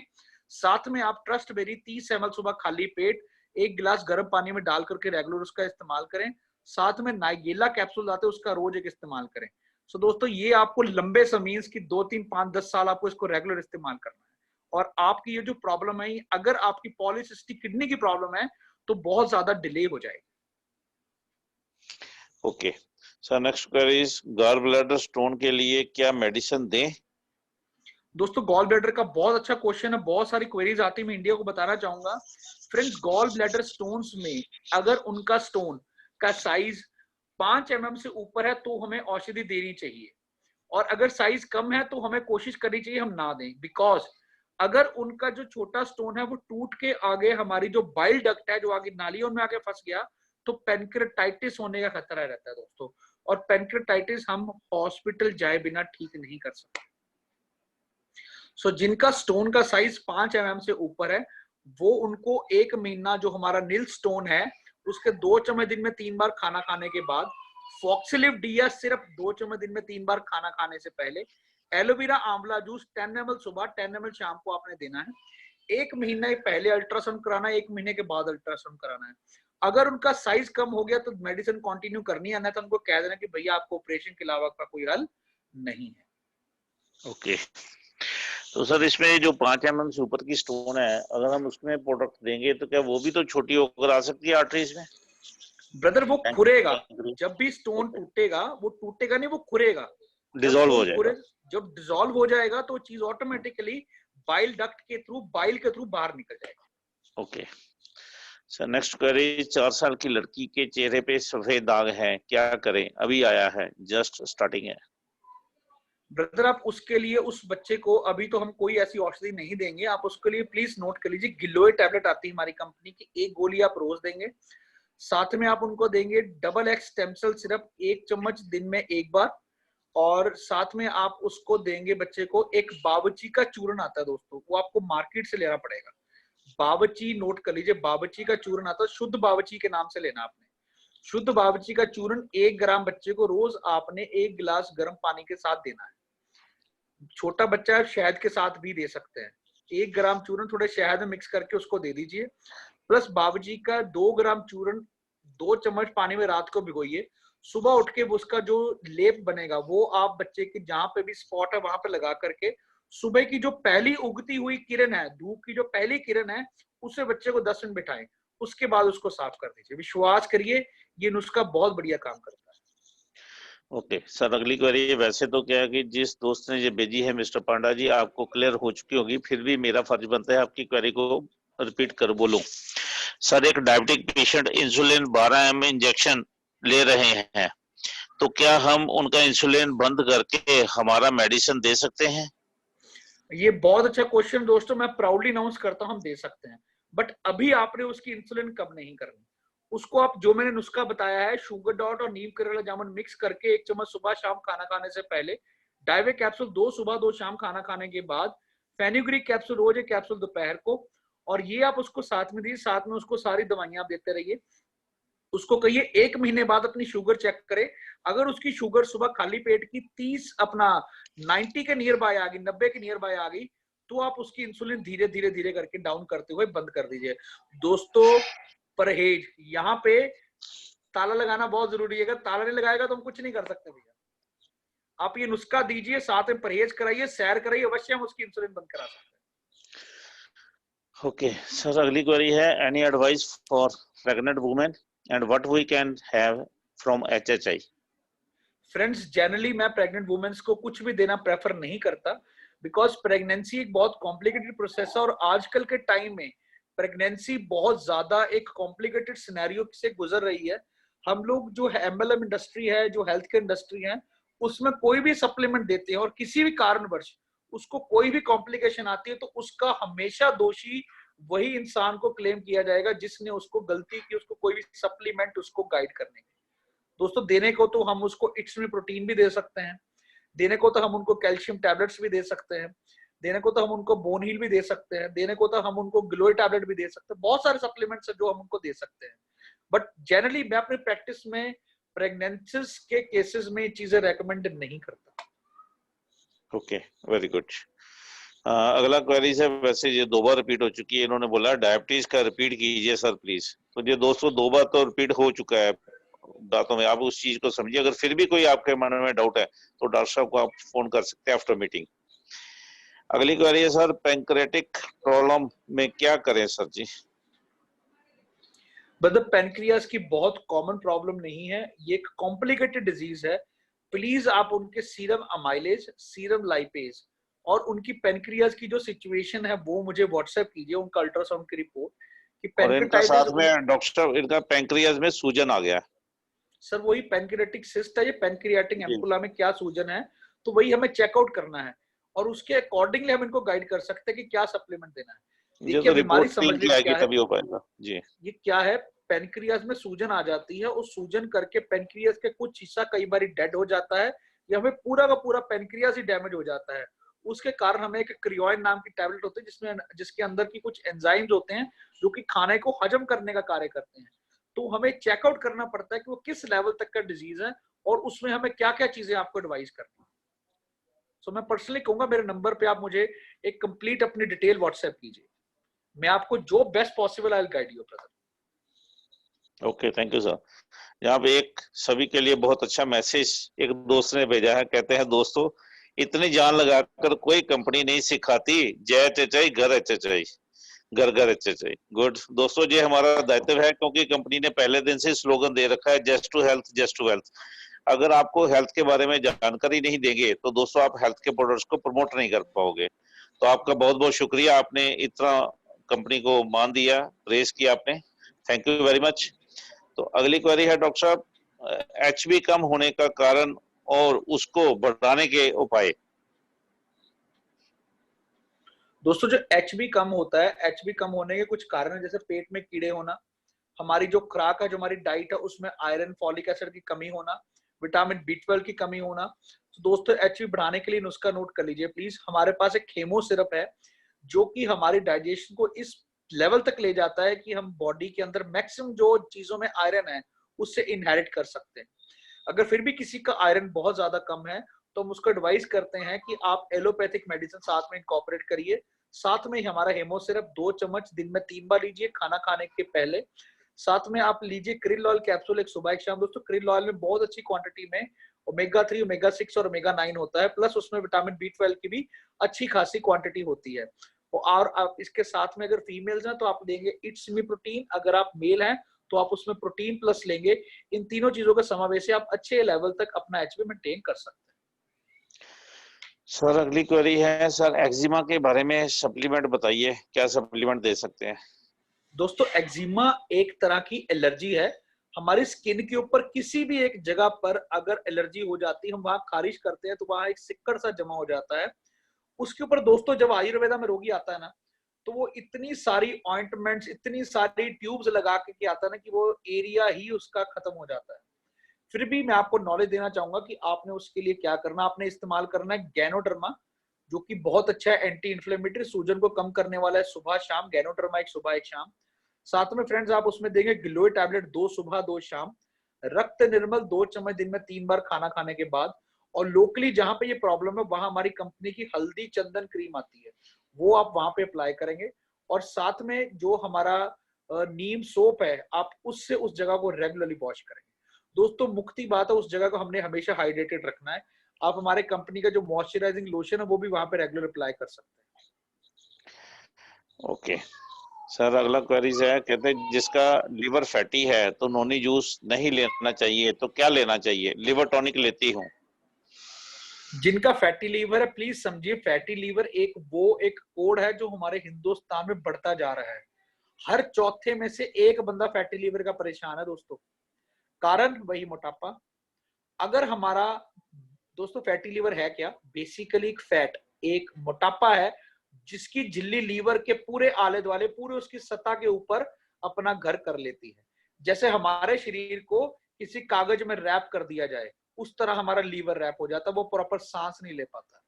साथ में आप ट्रस्ट बेरी 30 ml सुबह खाली पेट 1 गिलास गर्म पानी में डाल करके रेगुलर उसका इस्तेमाल करें। साथ में नाइगेला कैप्सूल आते हैं, उसका रोज एक इस्तेमाल करें। सो दोस्तों ये आपको लंबे समय की 2, 3, 5, 10 साल आपको इसको रेगुलर इस्तेमाल करना है। और आपकी ये जो प्रॉब्लम है, अगर आपकी पॉलीसिस्टिक किडनी की प्रॉब्लम है तो बहुत ज्यादा डिले हो जाएगी। Okay sir, next query is gall bladder stone के लिए क्या मेडिसिन दें? दोस्तों गॉल ब्लैडर का बहुत अच्छा क्वेश्चन है, बहुत सारी क्वेरीज आती है, मैं इंडिया को बताना चाहूंगा। फ्रेंड्स गॉल ब्लैडर स्टोन्स में अगर उनका स्टोन का साइज 5 mm से ऊपर है तो हमें औषधि देनी चाहिए, और अगर साइज कम है तो हमें कोशिश करनी चाहिए हम ना दें। बिकॉज अगर उनका जो छोटा स्टोन है वो टूट के आगे हमारी जो बाइल डक्ट है जो आगे नालियों में आके फंस गया तो पेनक्रेटाइटिस होने का खतरा रहता है दोस्तों, और पेनक्रेटाइटिस हम हॉस्पिटल जाए बिना ठीक नहीं कर सकते। सो जिनका स्टोन का साइज 5 mm से ऊपर है वो उनको 1 महीना जो हमारा नील स्टोन है उसके 2 चम्मच दिन में 3 बार खाना खाने के बाद, फॉक्सिलिव डी सिर्फ 2 चम्मच दिन में 3 बार खाना खाने से पहले, एलोवेरा आंवला जूस 10 ml सुबह 10 ml शाम को आपने देना है। 1 महीने पहले अल्ट्रासाउंड कराना है, 1 महीने के बाद अल्ट्रासाउंड कराना है। अगर उनका साइज कम हो गया तो मेडिसिन कंटिन्यू करनी है, तो उनको कह देना कि भैया आपको ऑपरेशन के अलावा का कोई हल नहीं है। ओके तो सर इसमें जो 5 mm से ऊपर की स्टोन है, अगर हम उसमें प्रोडक्ट देंगे तो क्या वो भी तो छोटी होकर आ सकती है आर्टरीज में? ब्रदर वो खुरेगा, जब भी स्टोन टूटेगा वो टूटेगा नहीं, वो खुरेगा, डिसॉल्व हो जाएगा। जब डिसॉल्व हो जाएगा तो चीज ऑटोमेटिकली बाइल डक्ट के थ्रू, बाइल के थ्रू बाहर निकल जाएगा। ओके सर, नेक्स्ट क्वेरी, 4 साल की लड़की के चेहरे पे सफेद दाग है, क्या करें? अभी आया है, जस्ट स्टार्टिंग है। ब्रदर आप उसके लिए, उस बच्चे को अभी तो हम कोई ऐसी औषधि नहीं देंगे, आप उसके लिए प्लीज नोट कर लीजिए, गिलोय टैबलेट आती है हमारी कंपनी की, 1 गोली आप रोज देंगे। साथ में आप उनको देंगे double X stem cell syrup 1 चम्मच दिन में 1 बार, और साथ में आप उसको देंगे बच्चे को एक बावर्ची का चूर्ण आता है दोस्तों, वो आपको मार्केट से लेना पड़ेगा। बावर्ची नोट कर लीजिए, बावर्ची का चूर्ण आता है, शुद्ध बावर्ची के नाम से लेना आपने। शुद्ध बावर्ची का चूर्ण 1 ग्राम बच्चे को रोज आपने 1 गिलास गर्म पानी के साथ देना है। छोटा बच्चा है शहद के साथ भी दे सकते हैं। 1 ग्राम चूर्ण थोड़े शहद में मिक्स करके उसको दे दीजिए, प्लस बावर्ची का 2 ग्राम चूर्ण 2 चम्मच पानी में रात को भिगोइए। सुबह उठ के उसका जो लेप बनेगा वो आप बच्चे के जहां पे भी स्पॉट है वहां पे लगा करके, सुबह की जो पहली उगती हुई किरण है, धूप की जो पहली किरण है, उसे बच्चे को 10 मिनट बिठाएं, उसके बाद उसको साफ कर दीजिए। विश्वास करिए ये नुस्खा बहुत बढ़िया काम करता है। ओके सर, अगली क्वेरी है, वैसे तो क्या है कि जिस दोस्त ने ये भेजी है मिस्टर पांडा जी, आपको क्लियर हो चुकी होगी, फिर भी मेरा फर्ज बनता है आपकी क्वेरी को रिपीट कर बोलूं। सर एक diabetic patient insulin 12 ml injection ले रहे हैं, तो क्या हम उनका इंसुलिन बंद करके हमारा मेडिसिन दे सकते हैं? ये बहुत अच्छा क्वेश्चन दोस्तों, मैं प्राउडली अनाउंस करता हूं हम दे सकते हैं, बट अभी आपने उसकी इंसुलिन कम नहीं करनी। उसको आप जो मैंने नुस्खा बताया है, शुगर डॉट और नीम करेला जामुन मिक्स करके 1 चम्मच सुबह शाम खाना खाने से पहले, डाइवे कैप्सूल 2 सुबह 2 शाम खाना खाने के बाद, फेनुग्रीक कैप्सूल रोज 1 कैप्सूल दोपहर को, और ये आप उसको साथ में दीजिए, साथ में उसको सारी दवाइयां आप देते रहिए। उसको कहिए 1 महीने बाद अपनी शुगर चेक करे, अगर उसकी शुगर सुबह खाली पेट की 30 अपना 90 के नियर बाय आ गई, 90 के नियर बाय आ गई, तो आप उसकी इंसुलिन धीरे धीरे धीरे करके डाउन करते हुए बंद कर दीजिए। दोस्तों परहेज, यहाँ पे ताला लगाना बहुत जरूरी है, अगर ताला नहीं लगाएगा तो हम कुछ नहीं कर सकते भैया। आप ये नुस्खा दीजिए, साथ में परहेज कराइए, सैर कराइए, अवश्य हम उसकी इंसुलिन बंद करा सकते हैं। ओके सर, अगली क्वेरी है, any advice for pregnant women and what we can have from HHI? Friends, generally मैं प्रेग्नेंट वुमेन्स को कुछ भी देना प्रेफर नहीं करता, बिकॉज प्रेगनेंसी एक बहुत कॉम्प्लिकेटेड प्रोसेस है, और आजकल के टाइम में प्रेगनेंसी बहुत ज्यादा एक कॉम्प्लिकेटेड सिनेरियो से गुजर रही है। हम लोग जो MLM इंडस्ट्री है, जो हेल्थ केयर इंडस्ट्री है, उसमें कोई भी सप्लीमेंट देते हैं और किसी भी कारणवश उसको कोई भी कॉम्प्लिकेशन आती है, तो उसका हमेशा दोषी वही इंसान को क्लेम किया जाएगा जिसने उसको गलती की, उसको कोई भी सप्लीमेंट उसको गाइड करने की। दोस्तों देने को तो हम उसको इट्समी प्रोटीन भी दे सकते हैं, देने को तो हम उनको कैल्शियम टैबलेट्स भी दे सकते हैं, देने को तो हम उनको बोन हील भी दे सकते हैं, देने को तो हम उनको ग्लोई टैबलेट भी दे सकते हैं, बहुत सारे सप्लीमेंट्स हैं जो हम उनको दे सकते हैं। बट जनरली मैं अपनी प्रैक्टिस में प्रेगनेंसीज के केसेस में ये चीजें रेकमेंड नहीं करता। Okay, very good. अगला क्वेरी है, वैसे ये 2 बार रिपीट हो चुकी है, इन्होंने बोला डायबिटीज का रिपीट कीजिए सर प्लीज। तो ये दोस्तों 2 बार तो रिपीट हो चुका है बातों में, आप उस चीज को समझिए। अगर फिर भी कोई आपके मन में डाउट है तो डॉक्टर साहब को आप फोन कर सकते हैं आफ्टर मीटिंग। अगली क्वेरी है सर, पैंक्रेटिक प्रॉब्लम में क्या करें सर जी? मतलब पेनक्रियास की बहुत कॉमन प्रॉब्लम नहीं है, ये एक कॉम्प्लिकेटेड डिजीज है। प्लीज आप उनके सीरम अमाइलेज, सीरम लाइपेज और उनकी पेनक्रियास की जो सिचुएशन है वो मुझे व्हाट्सएप कीजिए, उनका अल्ट्रासाउंड की रिपोर्ट कि और इनका पेनक्रेटाइटिस। साथ में डॉक्टर साहब, इनका पैंक्रियाज में सूजन आ गया। सर वही पेनक्रियाटिक सिस्ट है, ये पेनक्रियाटिक जी, एम्पुला में क्या सूजन है, तो वही हमें चेकआउट करना है, और उसके अकॉर्डिंगली हम इनको गाइड कर सकते हैं कि क्या सप्लीमेंट देना है। ये देखिए तो बीमारी समझ रिपोर्टिंग की लीजिए आएगी क्या है, तभी हो पाएगा जी। ये क्या है, पेनक्रियास में सूजन आ जाती है, उस सूजन करके पेनक्रियास के कुछ हिस्सा कई बार डेड हो जाता है, या हमें पूरा का पूरा पेनक्रियास ही डैमेज हो जाता है। उसके कारण हमें एक क्रियोइन नाम की टैबलेट होती है, जिसके अंदर की कुछ एंजाइम्स होते हैं जो कि खाने को हजम करने का कार्य करते हैं। तो हमें चेकआउट करना पड़ता है कि वो किस लेवल तक का डिजीज है, और उसमें हमें क्या क्या चीजें आपको एडवाइस करनी है। सो मैं पर्सनली कहूंगा मेरे नंबर पे आप मुझे एक कंप्लीट अपनी डिटेल व्हाट्सएप कीजिए, मैं आपको जो best possible I will guide you brother. Okay, thank you sir. यहाँ पे एक सभी के लिए बहुत अच्छा मैसेज एक दोस्त ने भेजा है, कहते हैं दोस्तों इतनी जान लगाकर कोई कंपनी नहीं सिखाती, जय HHI घर HHI, घर घर HHI। गुड दोस्तों, ये हमारा दायित्व है, क्योंकि कंपनी ने पहले दिन से स्लोगन दे रखा है, just to health, just to health. अगर आपको हेल्थ के बारे में जानकारी नहीं देंगे तो दोस्तों आप हेल्थ के प्रोडक्ट्स को प्रमोट नहीं कर पाओगे। तो आपका बहुत बहुत शुक्रिया, आपने इतना कंपनी को मान दिया, प्रेस किया आपने, थैंक यू वेरी मच। तो अगली क्वेरी है डॉक्टर साहब, HB कम होने का कारण और उसको बढ़ाने के उपाय। दोस्तों जो HB कम होता है, HB कम होने के कुछ कारण है, जैसे पेट में कीड़े होना, हमारी जो खुराक है, जो हमारी डाइट है उसमें आयरन, फॉलिक एसिड की कमी होना, विटामिन B12 की कमी होना। तो दोस्तों HB बढ़ाने के लिए नुस्खा नोट कर लीजिए प्लीज। हमारे पास एक हेमो सिरप है जो कि हमारी डाइजेशन को इस लेवल तक ले जाता है कि हम बॉडी के अंदर मैक्सिमम जो चीजों में आयरन है उससे इनहेरिट कर सकते हैं। अगर फिर भी किसी का आयरन बहुत ज्यादा कम है तो हम उसको एडवाइस करते हैं कि आप एलोपैथिक मेडिसिन साथ में इनकॉर्पोरेट करिए। साथ में ही हमारा हेमो सिरप 2 चम्मच दिन में 3 बार लीजिए खाना खाने के पहले। साथ में आप लीजिए क्रिल ऑयल कैप्सूल, एक सुबह एक शाम। दोस्तों क्रिल ऑयल में बहुत अच्छी क्वांटिटी में ओमेगा 3, ओमेगा 6 और ओमेगा 9 होता है, प्लस उसमें विटामिन B12 की भी अच्छी खासी क्वांटिटी होती है। और आप इसके साथ में अगर फीमेल्स हैं तो आप लेंगे इट्स मी प्रोटीन, अगर आप मेल हैं तो आप उसमें प्रोटीन प्लस लेंगे। इन तीनों चीजों का समावेश से आप अच्छे लेवल तक अपना HB मेंटेन कर सकते हैं। सर अगली क्वेरी है, सर एक्जिमा के बारे में सप्लीमेंट बताइए, क्या सप्लीमेंट दे सकते हैं? दोस्तों एक्जिमा एक तरह की एलर्जी है, हमारी स्किन के ऊपर किसी भी एक जगह पर अगर एलर्जी हो जाती है, हम वहां खारिश करते हैं तो वहां एक सिक्कड़ सा जमा हो जाता है। उसके ऊपर दोस्तों जब आयुर्वेदा में रोगी आता है ना, तो वो इतनी सारी ऑइंटमेंट्स, इतनी सारी ट्यूब्स लगा के आता है ना कि वो एरिया ही उसका खत्म हो जाता है। फिर भी मैं आपको नॉलेज देना चाहूंगा कि आपने उसके लिए क्या करना, आपने इस्तेमाल करना है गैनोडर्मा, जो कि बहुत अच्छा है, एंटी इन्फ्लेमेटरी, सूजन को कम करने वाला है। सुबह शाम गैनोडर्मा, एक सुबह एक शाम। साथ में फ्रेंड्स आप उसमें देंगे गिलोय टैबलेट, 2 सुबह 2 शाम। रक्त निर्मल 2 चम्मच दिन में 3 बार खाना खाने के बाद। और लोकली जहां पे ये प्रॉब्लम है वहां हमारी कंपनी की हल्दी चंदन क्रीम आती है, वो आप वहां पे अप्लाई करेंगे। और साथ में जो हमारा नीम सोप है, आप उससे उस जगह को रेगुलरली वॉश करेंगे। दोस्तों मुक्ति बात है, उस जगह को हमने हमेशा हाइड्रेटेड रखना है। आप हमारे कंपनी का जो मॉइस्चराइजिंग लोशन है वो भी वहां पे रेगुलर अप्लाई कर सकते हैं। ओके सर, अगला क्वेरीज है, कहते हैं जिसका लिवर फैटी है तो नोनी जूस नहीं लेना चाहिए, तो क्या लेना चाहिए? लिवर टॉनिक लेती हूँ। जिनका फैटी लीवर है, प्लीज समझिए फैटी लीवर एक कोड है जो हमारे हिंदुस्तान में बढ़ता जा रहा है। हर चौथे में से एक बंदा फैटी लीवर का परेशान है दोस्तों। कारण वही मोटापा। अगर हमारा दोस्तों फैटी लीवर है क्या? बेसिकली एक फैट, एक मोटापा है जिसकी झिल्ली लीवर के पूरे आले द्वाले, पूरे उसकी सतह के ऊपर अपना घर कर लेती है। जैसे हमारे शरीर को किसी कागज में रैप कर दिया जाए, उस तरह हमारा लीवर रैप हो जाता है, वो प्रॉपर सांस नहीं ले पाता।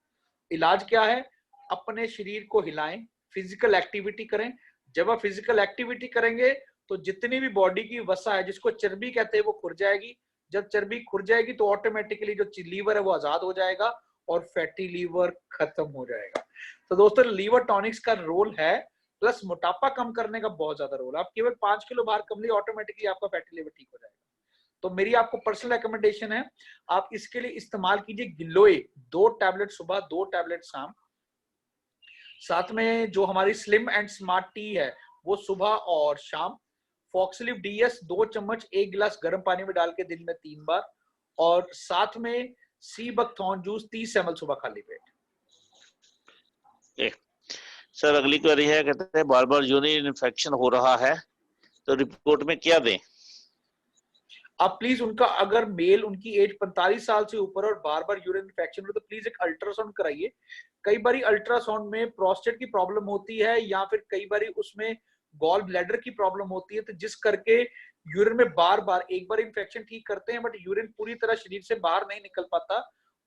इलाज क्या है? अपने शरीर को हिलाएं, फिजिकल एक्टिविटी करें। जब आप फिजिकल एक्टिविटी करेंगे तो जितनी भी बॉडी की वसा है, जिसको चर्बी कहते हैं, वो खुर जाएगी। जब चर्बी खुर जाएगी तो ऑटोमेटिकली जो लीवर है वो आजाद हो जाएगा और फैटी लीवर खत्म हो जाएगा। तो दोस्तों लीवर टॉनिक्स का रोल है, प्लस मोटापा कम करने का बहुत ज्यादा रोल है। आप केवल 5 किलो बाहर कम लिए, ऑटोमेटिकली आपका फैटी लीवर ठीक हो जाएगा। तो मेरी आपको पर्सनल रिकमेंडेशन है, आप इसके लिए इस्तेमाल कीजिए गिलोय, 2 टैबलेट सुबह 2 टैबलेट शाम। साथ में जो हमारी स्लिम एंड स्मार्ट टी है वो सुबह और शाम। फॉक्सलिव डीएस 2 चम्मच 1 गिलास गर्म पानी में डाल के दिन में 3 बार। और साथ में सी बकथॉर्न जूस 30 ml सुबह खाली पेट। सर अगली क्वेरी है, कहते हैं बार बार यूरिन इन्फेक्शन हो रहा है तो रिपोर्ट में क्या दें? आप प्लीज उनका, अगर मेल उनकी एज 45 साल से ऊपर और बार बार यूरिन इन्फेक्शन हो तो प्लीज एक अल्ट्रासाउंड कराइए। कई बार अल्ट्रासाउंड में प्रोस्टेट की प्रॉब्लम होती है या फिर कई बार उसमें गॉल ब्लैडर की प्रॉब्लम होती है, तो जिस करके यूरिन में बार बार, एक बार इन्फेक्शन ठीक करते हैं बट यूरिन पूरी तरह शरीर से बाहर नहीं निकल पाता।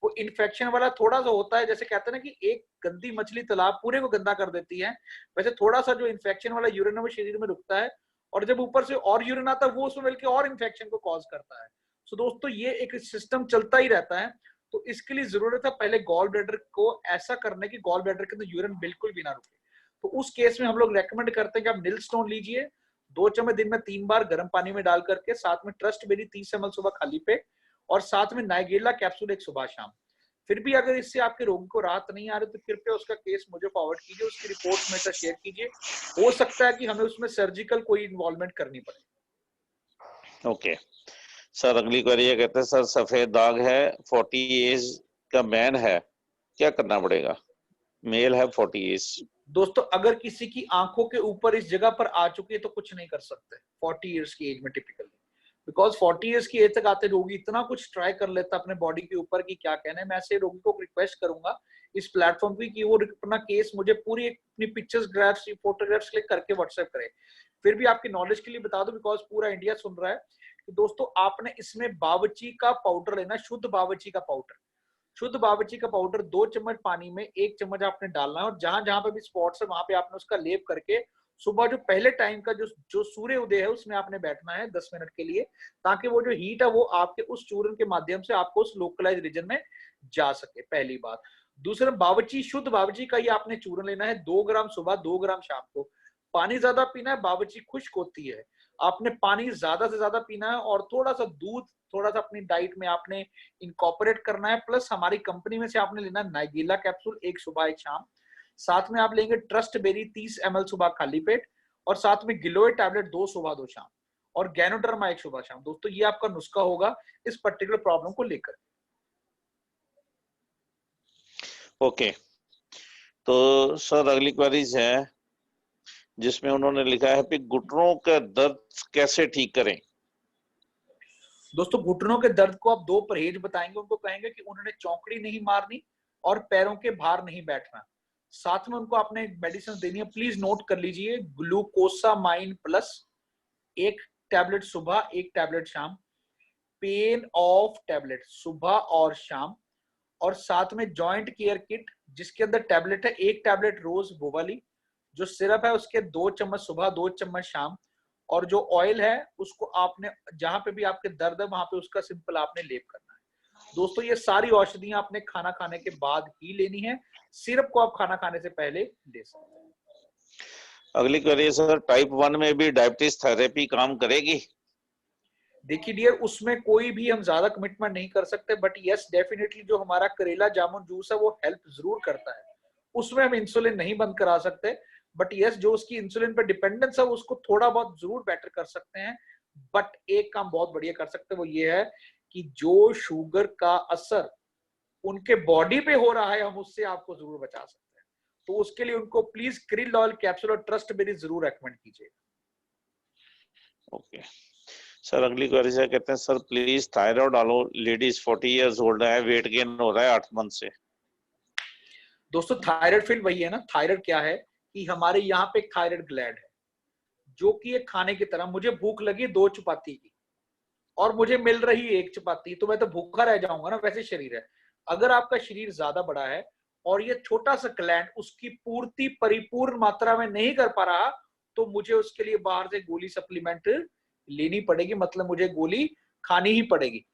वो इन्फेक्शन वाला थोड़ा सा होता है, जैसे कहते हैं ना कि एक गंदी मछली तालाब पूरे को गंदा कर देती है, वैसे थोड़ा सा जो इन्फेक्शन वाला यूरिन है वो शरीर में रुकता है, और जब ऊपर से और यूरिन आता है वो उसमें मिलकर और इन्फेक्शन को कॉज करता है। सो दोस्तों ये एक सिस्टम चलता ही रहता है। तो इसके लिए जरूरत है पहले गॉल ब्लैडर को ऐसा करने की गॉल ब्लैडर के अंदर यूरिन बिल्कुल भी ना रुके। तो उस केस में हम लोग रेकमेंड करते हैं कि आप नील स्टोन लीजिए, 2 चम्मच दिन में 3 बार गर्म पानी में डाल करके, साथ में ट्रस्ट बेरी 30 ml सुबह खाली पेट, और साथ में नाइगेला कैप्सूल एक सुबह शाम। फिर भी अगर इससे आपके रोगी को राहत नहीं आ रही तो कृपया उसका केस मुझे फॉरवर्ड कीजिए, उसकी रिपोर्ट मेरे साथ शेयर कीजिए। हो सकता है कि हमें उसमें सर्जिकल कोई इन्वॉल्वमेंट करनी पड़े। ओके सर, अगली क्वेरी है, कहते हैं सर सफेद दाग है, 40 एज का मैन है, क्या करना पड़ेगा? मेल है 40 एज। दोस्तों अगर किसी की आंखों के ऊपर इस जगह पर आ चुकी है तो कुछ नहीं कर सकते 40 इयर्स की एज में टिपिकली, बिकॉज 40 इयर्स की एज तक आते रोगी इतना कुछ ट्राई कर लेता अपने बॉडी के ऊपर कि क्या कहना है। मैं ऐसे रोगी को रिक्वेस्ट करूंगा इस प्लेटफॉर्म पे कि वो अपना केस मुझे पूरी अपनी पिक्चर्स, ग्राफ्स, फोटोग्राफ्स क्लिक करके व्हाट्सएप करे। फिर भी आपकी नॉलेज के लिए बता दो, बिकॉज पूरा इंडिया सुन रहा है, कि दोस्तों आपने इसमें बावर्ची का पाउडर लेना, शुद्ध बावर्ची का पाउडर। शुद्ध बावर्ची का पाउडर 2 चम्मच पानी में 1 चम्मच आपने डालना है, और जहां जहां पे भी स्पॉट्स है वहां पे आपने उसका लेप करके सुबह जो पहले टाइम का जो सूर्य उदय है उसमें आपने बैठना है 10 मिनट के लिए, ताकि वो जो हीट है वो आपके उस चूर्ण के माध्यम से आपको उस लोकलाइज रीजन में जा सके। पहली बात। दूसरा, बावर्ची, शुद्ध बावर्ची का ही आपने चूर्ण लेना है, 2 ग्राम सुबह 2 ग्राम शाम को। पानी ज्यादा पीना है, बावर्ची खुश्क होती है, आपने पानी ज्यादा से ज्यादा पीना है, और थोड़ा सा दूध थोड़ा सा अपनी डाइट में आपने इनकॉर्पोरेट करना है। प्लस हमारी कंपनी में से आपने लेना है नाइगेला कैप्सूल, एक सुबह एक शाम। साथ में आप लेंगे ट्रस्ट बेरी 30 ml सुबह खाली पेट, और साथ में गिलोय टैबलेट 2 सुबह 2 शाम, और गैनोडर्मा 1 सुबह शाम। दोस्तों ये आपका नुस्खा होगा इस पर्टिकुलर प्रॉब्लम को लेकर। ओके तो सर अगली क्वेरीज है जिसमें उन्होंने लिखा है कि घुटनों का दर्द कैसे ठीक करें? दोस्तों घुटनों के दर्द को आप 2 परहेज बताएंगे, उनको कहेंगे कि उन्होंने चौकड़ी नहीं मारनी और पैरों के भार नहीं बैठना। साथ में उनको आपने मेडिसिन देनी है, प्लीज नोट कर लीजिए, ग्लूकोसामाइन प्लस, 1 टैबलेट सुबह 1 टैबलेट शाम, पेन ऑफ टैबलेट सुबह और शाम, और साथ में जॉइंट केयर किट जिसके अंदर टैबलेट है, 1 टैबलेट रोज वो वाली, जो सिरप है उसके 2 चम्मच सुबह 2 चम्मच शाम, और जो ऑयल है उसको आपने जहां पे भी आपके दर्द है वहां पे उसका सिंपल आपने लेप करना है। दोस्तों ये सारी औषधियां आपने खाना खाने के बाद ही लेनी है, सिरप को आप खाना खाने से पहले ले सकते हैं। अगली क्वेरी है सर, टाइप 1 में भी डायबिटीज थेरेपी काम करेगी? देखिए डियर, उसमें कोई भी हम ज्यादा कमिटमेंट नहीं कर सकते, बट यस डेफिनेटली जो हमारा करेला जामुन जूस है वो हेल्प जरूर करता है। उसमें हम इंसुलिन नहीं बंद करा सकते, बट यस जो उसकी इंसुलिन पर डिपेंडेंस है उसको थोड़ा बहुत जरूर बेटर कर सकते हैं। बट एक काम बहुत बढ़िया कर सकते हैं, वो ये है कि जो शुगर का असर उनके बॉडी पे हो रहा है हम उससे आपको जरूर बचा सकते हैं। तो उसके लिए उनको प्लीज क्रिल ऑयल कैप्सूल और ट्रस्ट बेरी जरूर रेकमेंड कीजिए। ओके सर, अगली क्वेरी से कहते हैं सर प्लीज थायराइड डालो, लेडीज 40 इयर्स ओल्ड है, वेट गेन हो रहा है 8 मंथ से। दोस्तों थायराइड फिर वही है ना, थायराइड क्या है कि हमारे यहाँ पे एक थायराइड ग्लैंड है जो कि एक खाने की तरह, मुझे भूख लगी 2 चपाती की और मुझे मिल रही 1 चपाती, तो मैं तो भूखा रह जाऊंगा ना, वैसे शरीर है। अगर आपका शरीर ज्यादा बड़ा है और ये छोटा सा ग्लैंड उसकी पूर्ति परिपूर्ण मात्रा में नहीं कर पा रहा, तो मुझे उसके लिए बाहर से गोली सप्लीमेंट लेनी पड़ेगी, मतलब मुझे गोली खानी ही पड़ेगी।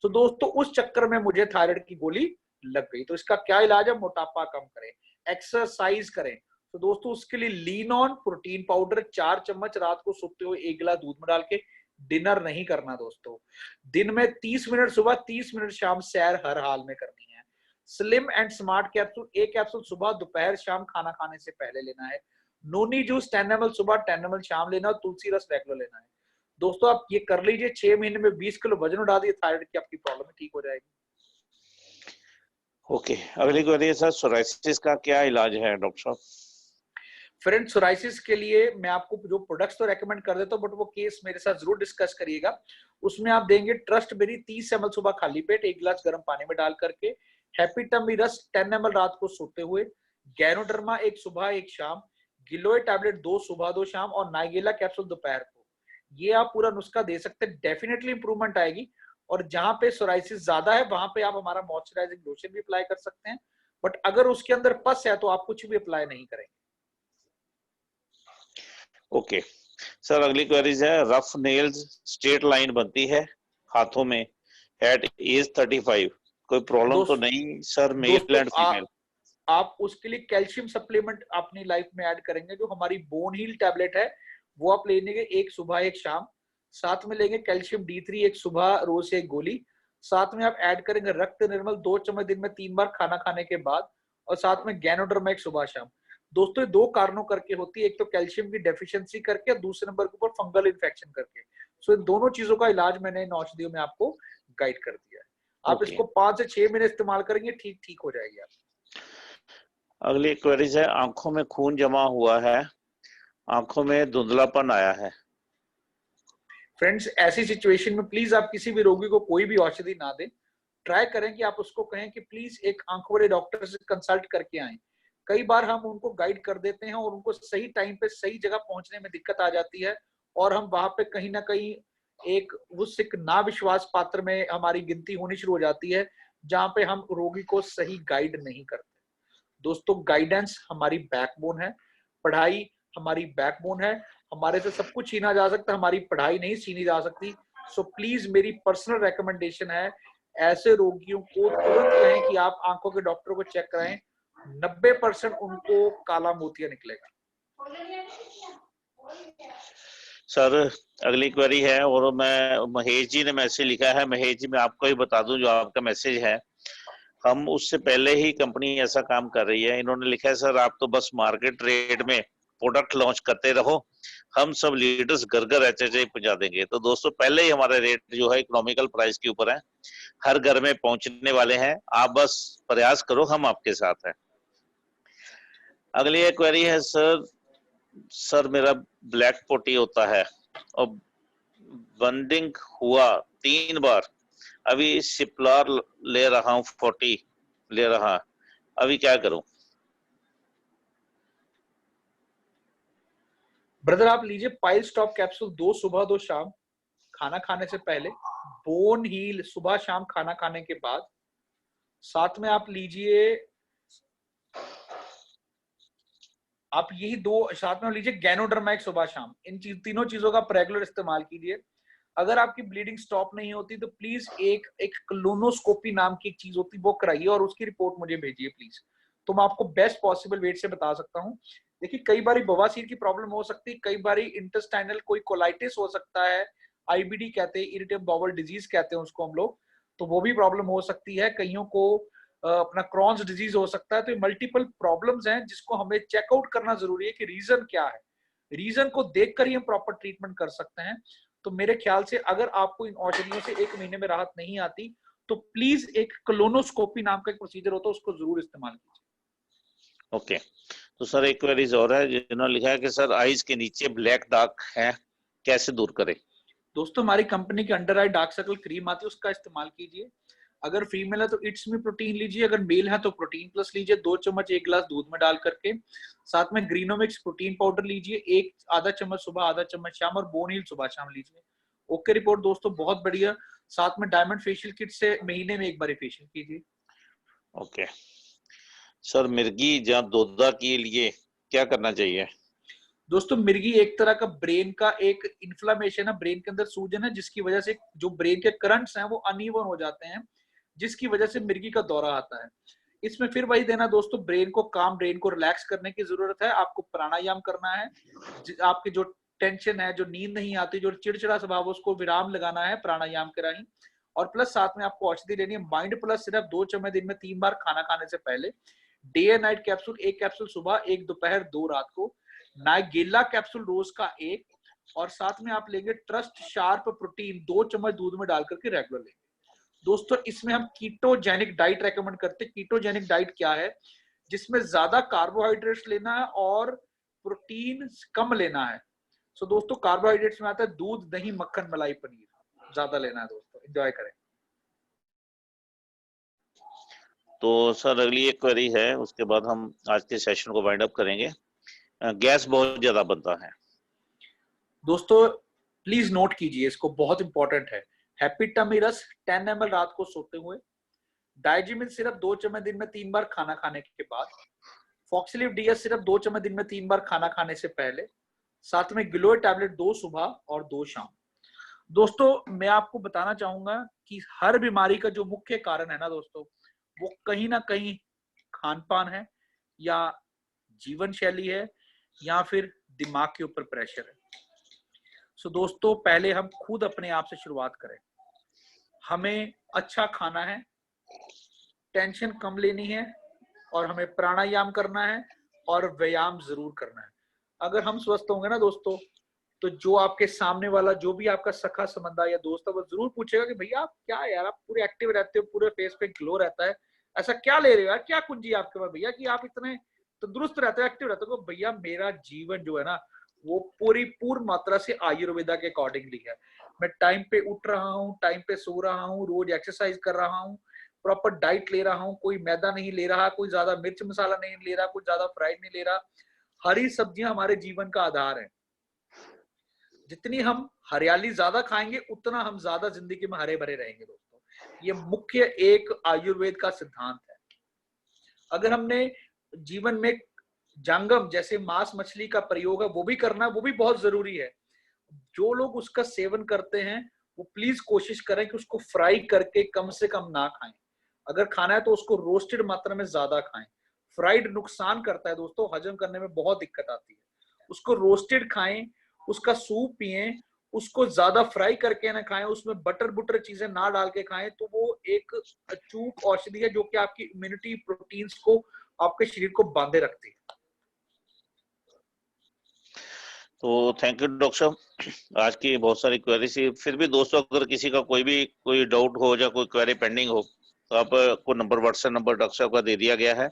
तो दोस्तों उस चक्कर में मुझे थायराइड की गोली लग गई। तो इसका क्या इलाज है? मोटापा कम करें, एक्सरसाइज करें। तो दोस्तों उसके लिए लीन ऑन प्रोटीन पाउडर 4 चम्मच रात को सोते हुए 1 गिलास दूध में डाल के, डिनर नहीं करना दोस्तों। दिन में 30 मिनट सुबह 30 मिनट शाम सैर हर हाल में करनी है। Slim and smart capsule, 1 capsule सुबह दोपहर शाम खाना खाने से पहले लेना है। नोनी जूस 10 ml सुबह 10 ml शाम लेना और तुलसी रस रेगुलर लेना है। दोस्तों आप ये कर लीजिए, 6 महीने में 20 किलो वजन उड़ा दिए, थायराइड की आपकी प्रॉब्लम ठीक हो जाएगी। ओके अगली क्वेरी है सर, सोराइसिस का क्या इलाज है डॉक्टर साहब? फ्रेंड सोराइसिस के लिए मैं आपको जो प्रोडक्ट्स तो रेकमेंड कर देता हूँ, बट वो केस मेरे साथ जरूर डिस्कस करिएगा। उसमें आप देंगे ट्रस्ट बेरी 30 ml सुबह खाली पेट 1 गिलास गर्म पानी में डाल करके, हैप्पी टमी रस 10 ml रात को सोते हुए, गैनोडर्मा 1 सुबह 1 शाम, गिलोय टैबलेट 2 सुबह 2 शाम और नाइगेला कैप्सूल दोपहर को। ये आप पूरा नुस्खा दे सकते हैं, डेफिनेटली इंप्रूवमेंट आएगी। और जहां पे सोराइसिस ज्यादा है वहां पे आप हमारा मॉइस्चराइजिंग लोशन भी अप्लाई कर सकते हैं, बट अगर उसके अंदर पस है तो आप कुछ भी अप्लाई नहीं करेंगे। ओके सर, अगली क्वेरीज है, रफ नेल्स स्ट्रेट लाइन बनती है हाथों में एट एज 35, कोई प्रॉब्लम तो नहीं सर? Male and female. आप उसके लिए कैल्शियम सप्लीमेंट अपनी लाइफ में ऐड करेंगे, जो हमारी बोन हील टैबलेट है वो आप लेंगे 1 सुबह 1 शाम, साथ में लेंगे कैल्शियम D3 1 सुबह रोज से 1 गोली, साथ में आप ऐड करेंगे रक्त निर्मल 2 चम्मच दिन में 3 बार खाना खाने के बाद, और साथ में गैनोडर्मा 1 सुबह शाम। दोस्तों ये 2 कारणों करके होती है, एक तो कैल्शियम की डेफिशिएंसी करके, दूसरे नंबर के ऊपर फंगल इन्फेक्शन करके। सो इन दोनों चीजों का इलाज मैंने इन औषधियों में आपको गाइड कर दिया है। आप इसको 5 से 6 महीने इस्तेमाल करेंगे, ठीक हो जाएगी आप। अगली क्वेरीज है, आंखों में खून जमा हुआ है, आंखों में धुंधलापन आया है। फ्रेंड्स ऐसी सिचुएशन में प्लीज आप किसी भी रोगी को कोई भी औषधि ना दें, ट्राई करें कि आप उसको कहें कि प्लीज एक आंखों वाले डॉक्टर से कंसल्ट करके आएं। कई बार हम उनको गाइड कर देते हैं और उनको सही टाइम पे सही जगह पहुंचने में दिक्कत आ जाती है, और हम वहां पे कहीं ना कहीं एक उस एक ना विश्वास पात्र में हमारी गिनती होनी शुरू हो जाती है, जहां पे हम रोगी को सही गाइड नहीं करते। दोस्तों गाइडेंस हमारी बैकबोन है, पढ़ाई हमारी बैकबोन है, हमारे से सब कुछ छीना जा सकता है, हमारी पढ़ाई नहीं छीनी जा सकती। सो प्लीज मेरी पर्सनल रेकमेंडेशन है, ऐसे रोगियों को तुरंत कहें कि आप आंखों के डॉक्टर को चेक कराएं, 90% उनको काला मोतिया निकलेगा। सर अगली क्वेरी है, और मैं महेश जी ने मैसेज लिखा है, महेश जी मैं आपको ही बता दूं जो आपका मैसेज है, हम उससे पहले ही कंपनी ऐसा काम कर रही है। इन्होंने लिखा है सर आप तो बस मार्केट रेट में प्रोडक्ट लॉन्च करते रहो, हम सब लीडर्स घर घर HHI पहुंचा देंगे। तो दोस्तों पहले ही हमारे रेट जो है इकोनॉमिकल प्राइस के ऊपर है, हर घर में पहुंचने वाले हैं, आप बस प्रयास करो, हम आपके साथ हैं। अगली एक क्वेरी है सर, मेरा ब्लैक पोटी होता है और बंडिंग हुआ 3 बार, अभी सिप्लार ले रहा हूँ 40 ले रहा, अभी क्या करूं? ब्रदर आप लीजिए पाइल स्टॉप कैप्सूल 2 सुबह 2 शाम खाना खाने से पहले, बोन हील सुबह शाम खाना खाने के बाद, साथ में आप लीजिए, आप यही 2 साथ में लीजिए गैनोडर्मैक्स सुबह शाम। इन तीनों चीजों का आप रेगुलर इस्तेमाल कीजिए। अगर आपकी ब्लीडिंग स्टॉप नहीं होती तो प्लीज एक कोलोनोस्कोपी नाम की एक चीज होती है वो कराइए और उसकी रिपोर्ट मुझे भेजिए प्लीज, तो मैं आपको बेस्ट पॉसिबल वेट से बता सकता हूँ। देखिए कई बारी बवासीर की प्रॉब्लम हो सकती है, कई बारी इंटेस्टाइनल कोई कोलाइटिस हो सकता है, आईबीडी कहते हैं, इरिटेबल बाउल डिजीज कहते हैं उसको हम लोग, तो वो भी प्रॉब्लम हो सकती है। कईयों को अपना क्रॉन्स डिजीज हो सकता है। तो ये मल्टीपल प्रॉब्लम्स हैं जिसको हमें चेकआउट करना जरूरी है कि रीजन क्या है। रीजन को देखकर ही हम प्रॉपर ट्रीटमेंट कर सकते हैं। तो मेरे ख्याल से अगर आपको इन औषधियों से 1 महीने में राहत नहीं आती तो प्लीज एक कोलोनोस्कोपी नाम का एक प्रोसीजर होता है उसको जरूर इस्तेमाल कीजिए। ओके, तो सर एक क्वेरीज और है, जिन्होंने लिखा है कि सर आईज के नीचे ब्लैक डार्क है, कैसे दूर करें? दोस्तों हमारी कंपनी के under eye dark circle cream आती है, उसका इस्तेमाल कीजिए। अगर फीमेल है तो इट्स में प्रोटीन लीजिए, अगर मेल है तो प्रोटीन प्लस लीजिए 2 चम्मच 1 गिलास दूध में डाल करके। साथ में ग्रीनोमिक्स प्रोटीन पाउडर लीजिए, एक आधा चम्मच सुबह आधा चम्मच शाम, और बोनहील सुबह शाम लीजिए। ओके रिपोर्ट दोस्तों बहुत बढ़िया। साथ में डायमंड फेशियल किट से महीने में 1 बार फेशियल कीजिए। ओके सर, मिर्गी या दोदा के लिए क्या करना चाहिए? दोस्तों मिर्गी एक तरह का ब्रेन का एक इन्फ्लामेशन है, ब्रेन के अंदर सूजन है, जिसकी वजह से जो ब्रेन के करंट्स हैं वो अनइवन हो जाते हैं, जिसकी वजह से मिर्गी का दौरा आता है। इसमें फिर वही देना दोस्तों, ब्रेन को काम, ब्रेन को रिलैक्स करने की जरूरत है। आपको प्राणायाम करना है, आपकी जो टेंशन है, जो नींद नहीं आती, जो चिड़चिड़ा स्वभाव, उसको विराम लगाना है प्राणायाम के राही। और प्लस साथ में आपको औषधि लेनी है माइंड प्लस सिर्फ 2 चम्मच दिन में 3 बार खाना खाने से पहले। Day and night capsule, 1 capsule सुबह 1 दोपहर 2 रात को। नाइगेला कैप्सूल रोज का 1, और साथ में आप लेंगे ट्रस्ट शार्प प्रोटीन 2 चम्मच दूध में डाल करके रेगुलर लेंगे। दोस्तों इसमें हम कीटोजेनिक डाइट रेकमेंड करते हैं। कीटोजेनिक डाइट क्या है? जिसमें ज्यादा कार्बोहाइड्रेट्स लेना है और प्रोटीन कम लेना है। सो दोस्तों कार्बोहाइड्रेट्स में आता है दूध, दही, मक्खन, मलाई, पनीर, ज्यादा लेना है दोस्तों। एंजॉय करें। तो सर अगली एक क्वेरी है, उसके बाद हम आज के सेशन को वाइंड अप करेंगे। गैस बहुत ज्यादा बनता है। दोस्तों प्लीज नोट कीजिए इसको, बहुत इंपॉर्टेंट है। हैप्पी टमी रस 10 ml रात को सोते हुए, डाइजिमिन सिर्फ 2 चम्मच दिन में 3 बार खाना खाने के बाद, फॉक्सिलिव डीएस सिर्फ 2 चम्मच दिन में 3 बार खाना खाने से पहले, साथ में गिलोय टैबलेट 2 सुबह और 2 शाम। दोस्तों मैं आपको बताना चाहूंगा कि हर बीमारी का जो मुख्य कारण है ना दोस्तों, वो कहीं ना कहीं खान पान है, या जीवन शैली है, या फिर दिमाग के ऊपर प्रेशर है। सो दोस्तों पहले हम खुद अपने आप से शुरुआत करें। हमें अच्छा खाना है, टेंशन कम लेनी है, और हमें प्राणायाम करना है और व्यायाम जरूर करना है। अगर हम स्वस्थ होंगे ना दोस्तों, तो जो आपके सामने वाला, जो भी आपका सखा संबंधा या दोस्त है, वो जरूर पूछेगा कि भैया आप क्या यार, आप पूरे एक्टिव रहते हो, पूरे फेस पे ग्लो रहता है, ऐसा क्या ले रहे हो यार, क्या कुंजी है आपके पास भैया कि आप इतने तंदुरुस्त रहते हो, एक्टिव रहते हो? भैया मेरा जीवन जो है ना वो पूरी पूर्ण मात्रा से आयुर्वेदा के अकॉर्डिंगली है। मैं टाइम पे उठ रहा हूँ, टाइम पे सो रहा हूँ, रोज एक्सरसाइज कर रहा हूँ, प्रॉपर डाइट ले रहा हूँ, कोई मैदा नहीं ले रहा, कोई ज्यादा मिर्च मसाला नहीं ले रहा, कोई ज्यादा फ्राइड नहीं ले रहा। हरी सब्जियां हमारे जीवन का आधार है। जितनी हम हरियाली ज्यादा खाएंगे उतना हम ज्यादा जिंदगी में हरे भरे रहेंगे दोस्तों। ये मुख्य एक आयुर्वेद का सिद्धांत है। अगर हमने जीवन में जंगम जैसे मांस मछली का प्रयोग है वो भी करना, वो भी बहुत जरूरी है। जो लोग उसका सेवन करते हैं वो प्लीज कोशिश करें कि उसको फ्राई करके कम से कम ना खाएं। अगर खाना है तो उसको रोस्टेड मात्रा में ज्यादा खाएं। फ्राइड नुकसान करता है दोस्तों, हजम करने में बहुत दिक्कत आती है। उसको रोस्टेड खाएं, उसका सूप पिएं, उसको ज्यादा फ्राई करके ना खाएं, उसमें बटर बुटर चीजें ना डाल के खाएं। तो वो एक अचूक औषधि है जो कि आपकी इम्यूनिटी प्रोटीन्स को, आपके शरीर को बांधे रखती है। तो थैंक यू डॉक्टर साहब, आज की बहुत सारी क्वेरी थी। फिर भी दोस्तों अगर किसी का कोई डाउट हो या कोई क्वेरी पेंडिंग हो तो आपको नंबर, व्हाट्सएप नंबर डॉक्टर साहब का दे दिया गया है।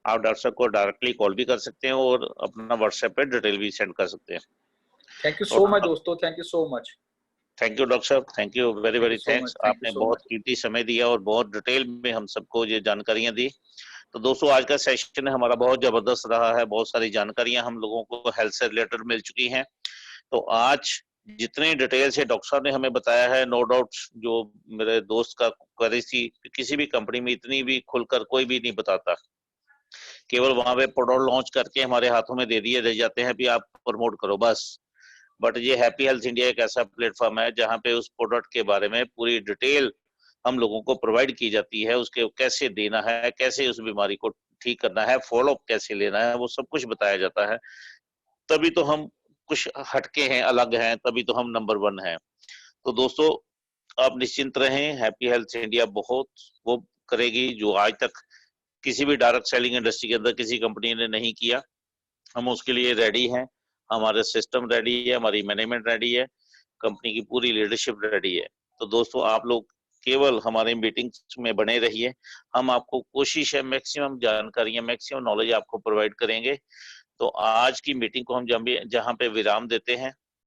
आप डॉक्टर साहब को डायरेक्टली कॉल भी कर सकते हैं और अपना व्हाट्सएप पे डिटेल भी सेंड कर सकते हैं। थैंक यू सो और मच दोस्तों, thank you so much. Thank you doctor साहब, thank you, very very so thanks. Much, thank you आपने सो बहुत मच। कीमती समय दिया और बहुत डिटेल में हम सबको ये जानकारियां दी। तो दोस्तों आज का सेशन हमारा बहुत जबरदस्त रहा है, बहुत सारी जानकारियां हम लोगों को हेल्थ से रिलेटेड मिल चुकी हैं। तो आज जितनी डिटेल से डॉक्टर साहब ने हमें बताया है, नो डाउट जो मेरे दोस्त का क्वेरी थी, किसी भी कंपनी में इतनी भी खुलकर कोई भी नहीं बताता, केवल वहां पे प्रोडक्ट लॉन्च करके हमारे हाथों में दे दिए रह जाते हैं भी आप प्रमोट करो बस। बट ये हैप्पी हेल्थ इंडिया एक ऐसा प्लेटफॉर्म है जहां पे उस प्रोडक्ट के बारे में पूरी डिटेल हम लोगों को प्रोवाइड की जाती है, उसके कैसे देना है, कैसे उस बीमारी को ठीक करना है, फॉलो अप कैसे लेना है, वो सब कुछ बताया जाता है। तभी तो हम कुछ हटके हैं, अलग हैं, तभी तो हम नंबर 1 हैं। तो दोस्तों आप निश्चिंत रहें, हैप्पी हेल्थ इंडिया बहुत वो करेगी जो आज तक किसी भी डायरेक्ट सेलिंग इंडस्ट्री के अंदर किसी कंपनी ने नहीं किया। हम उसके लिए रेडी हैं, हमारे सिस्टम रेडी है, हमारी मैनेजमेंट रेडी है, कंपनी की पूरी लीडरशिप रेडी है। तो दोस्तों आप लोग केवल हमारे मीटिंग्स में बने रहिए, हम आपको कोशिश है मैक्सिमम जानकारियां, मैक्सिमम नॉलेज आपको प्रोवाइड करेंगे। तो आज की मीटिंग को हम जहाँ पे विराम देते हैं।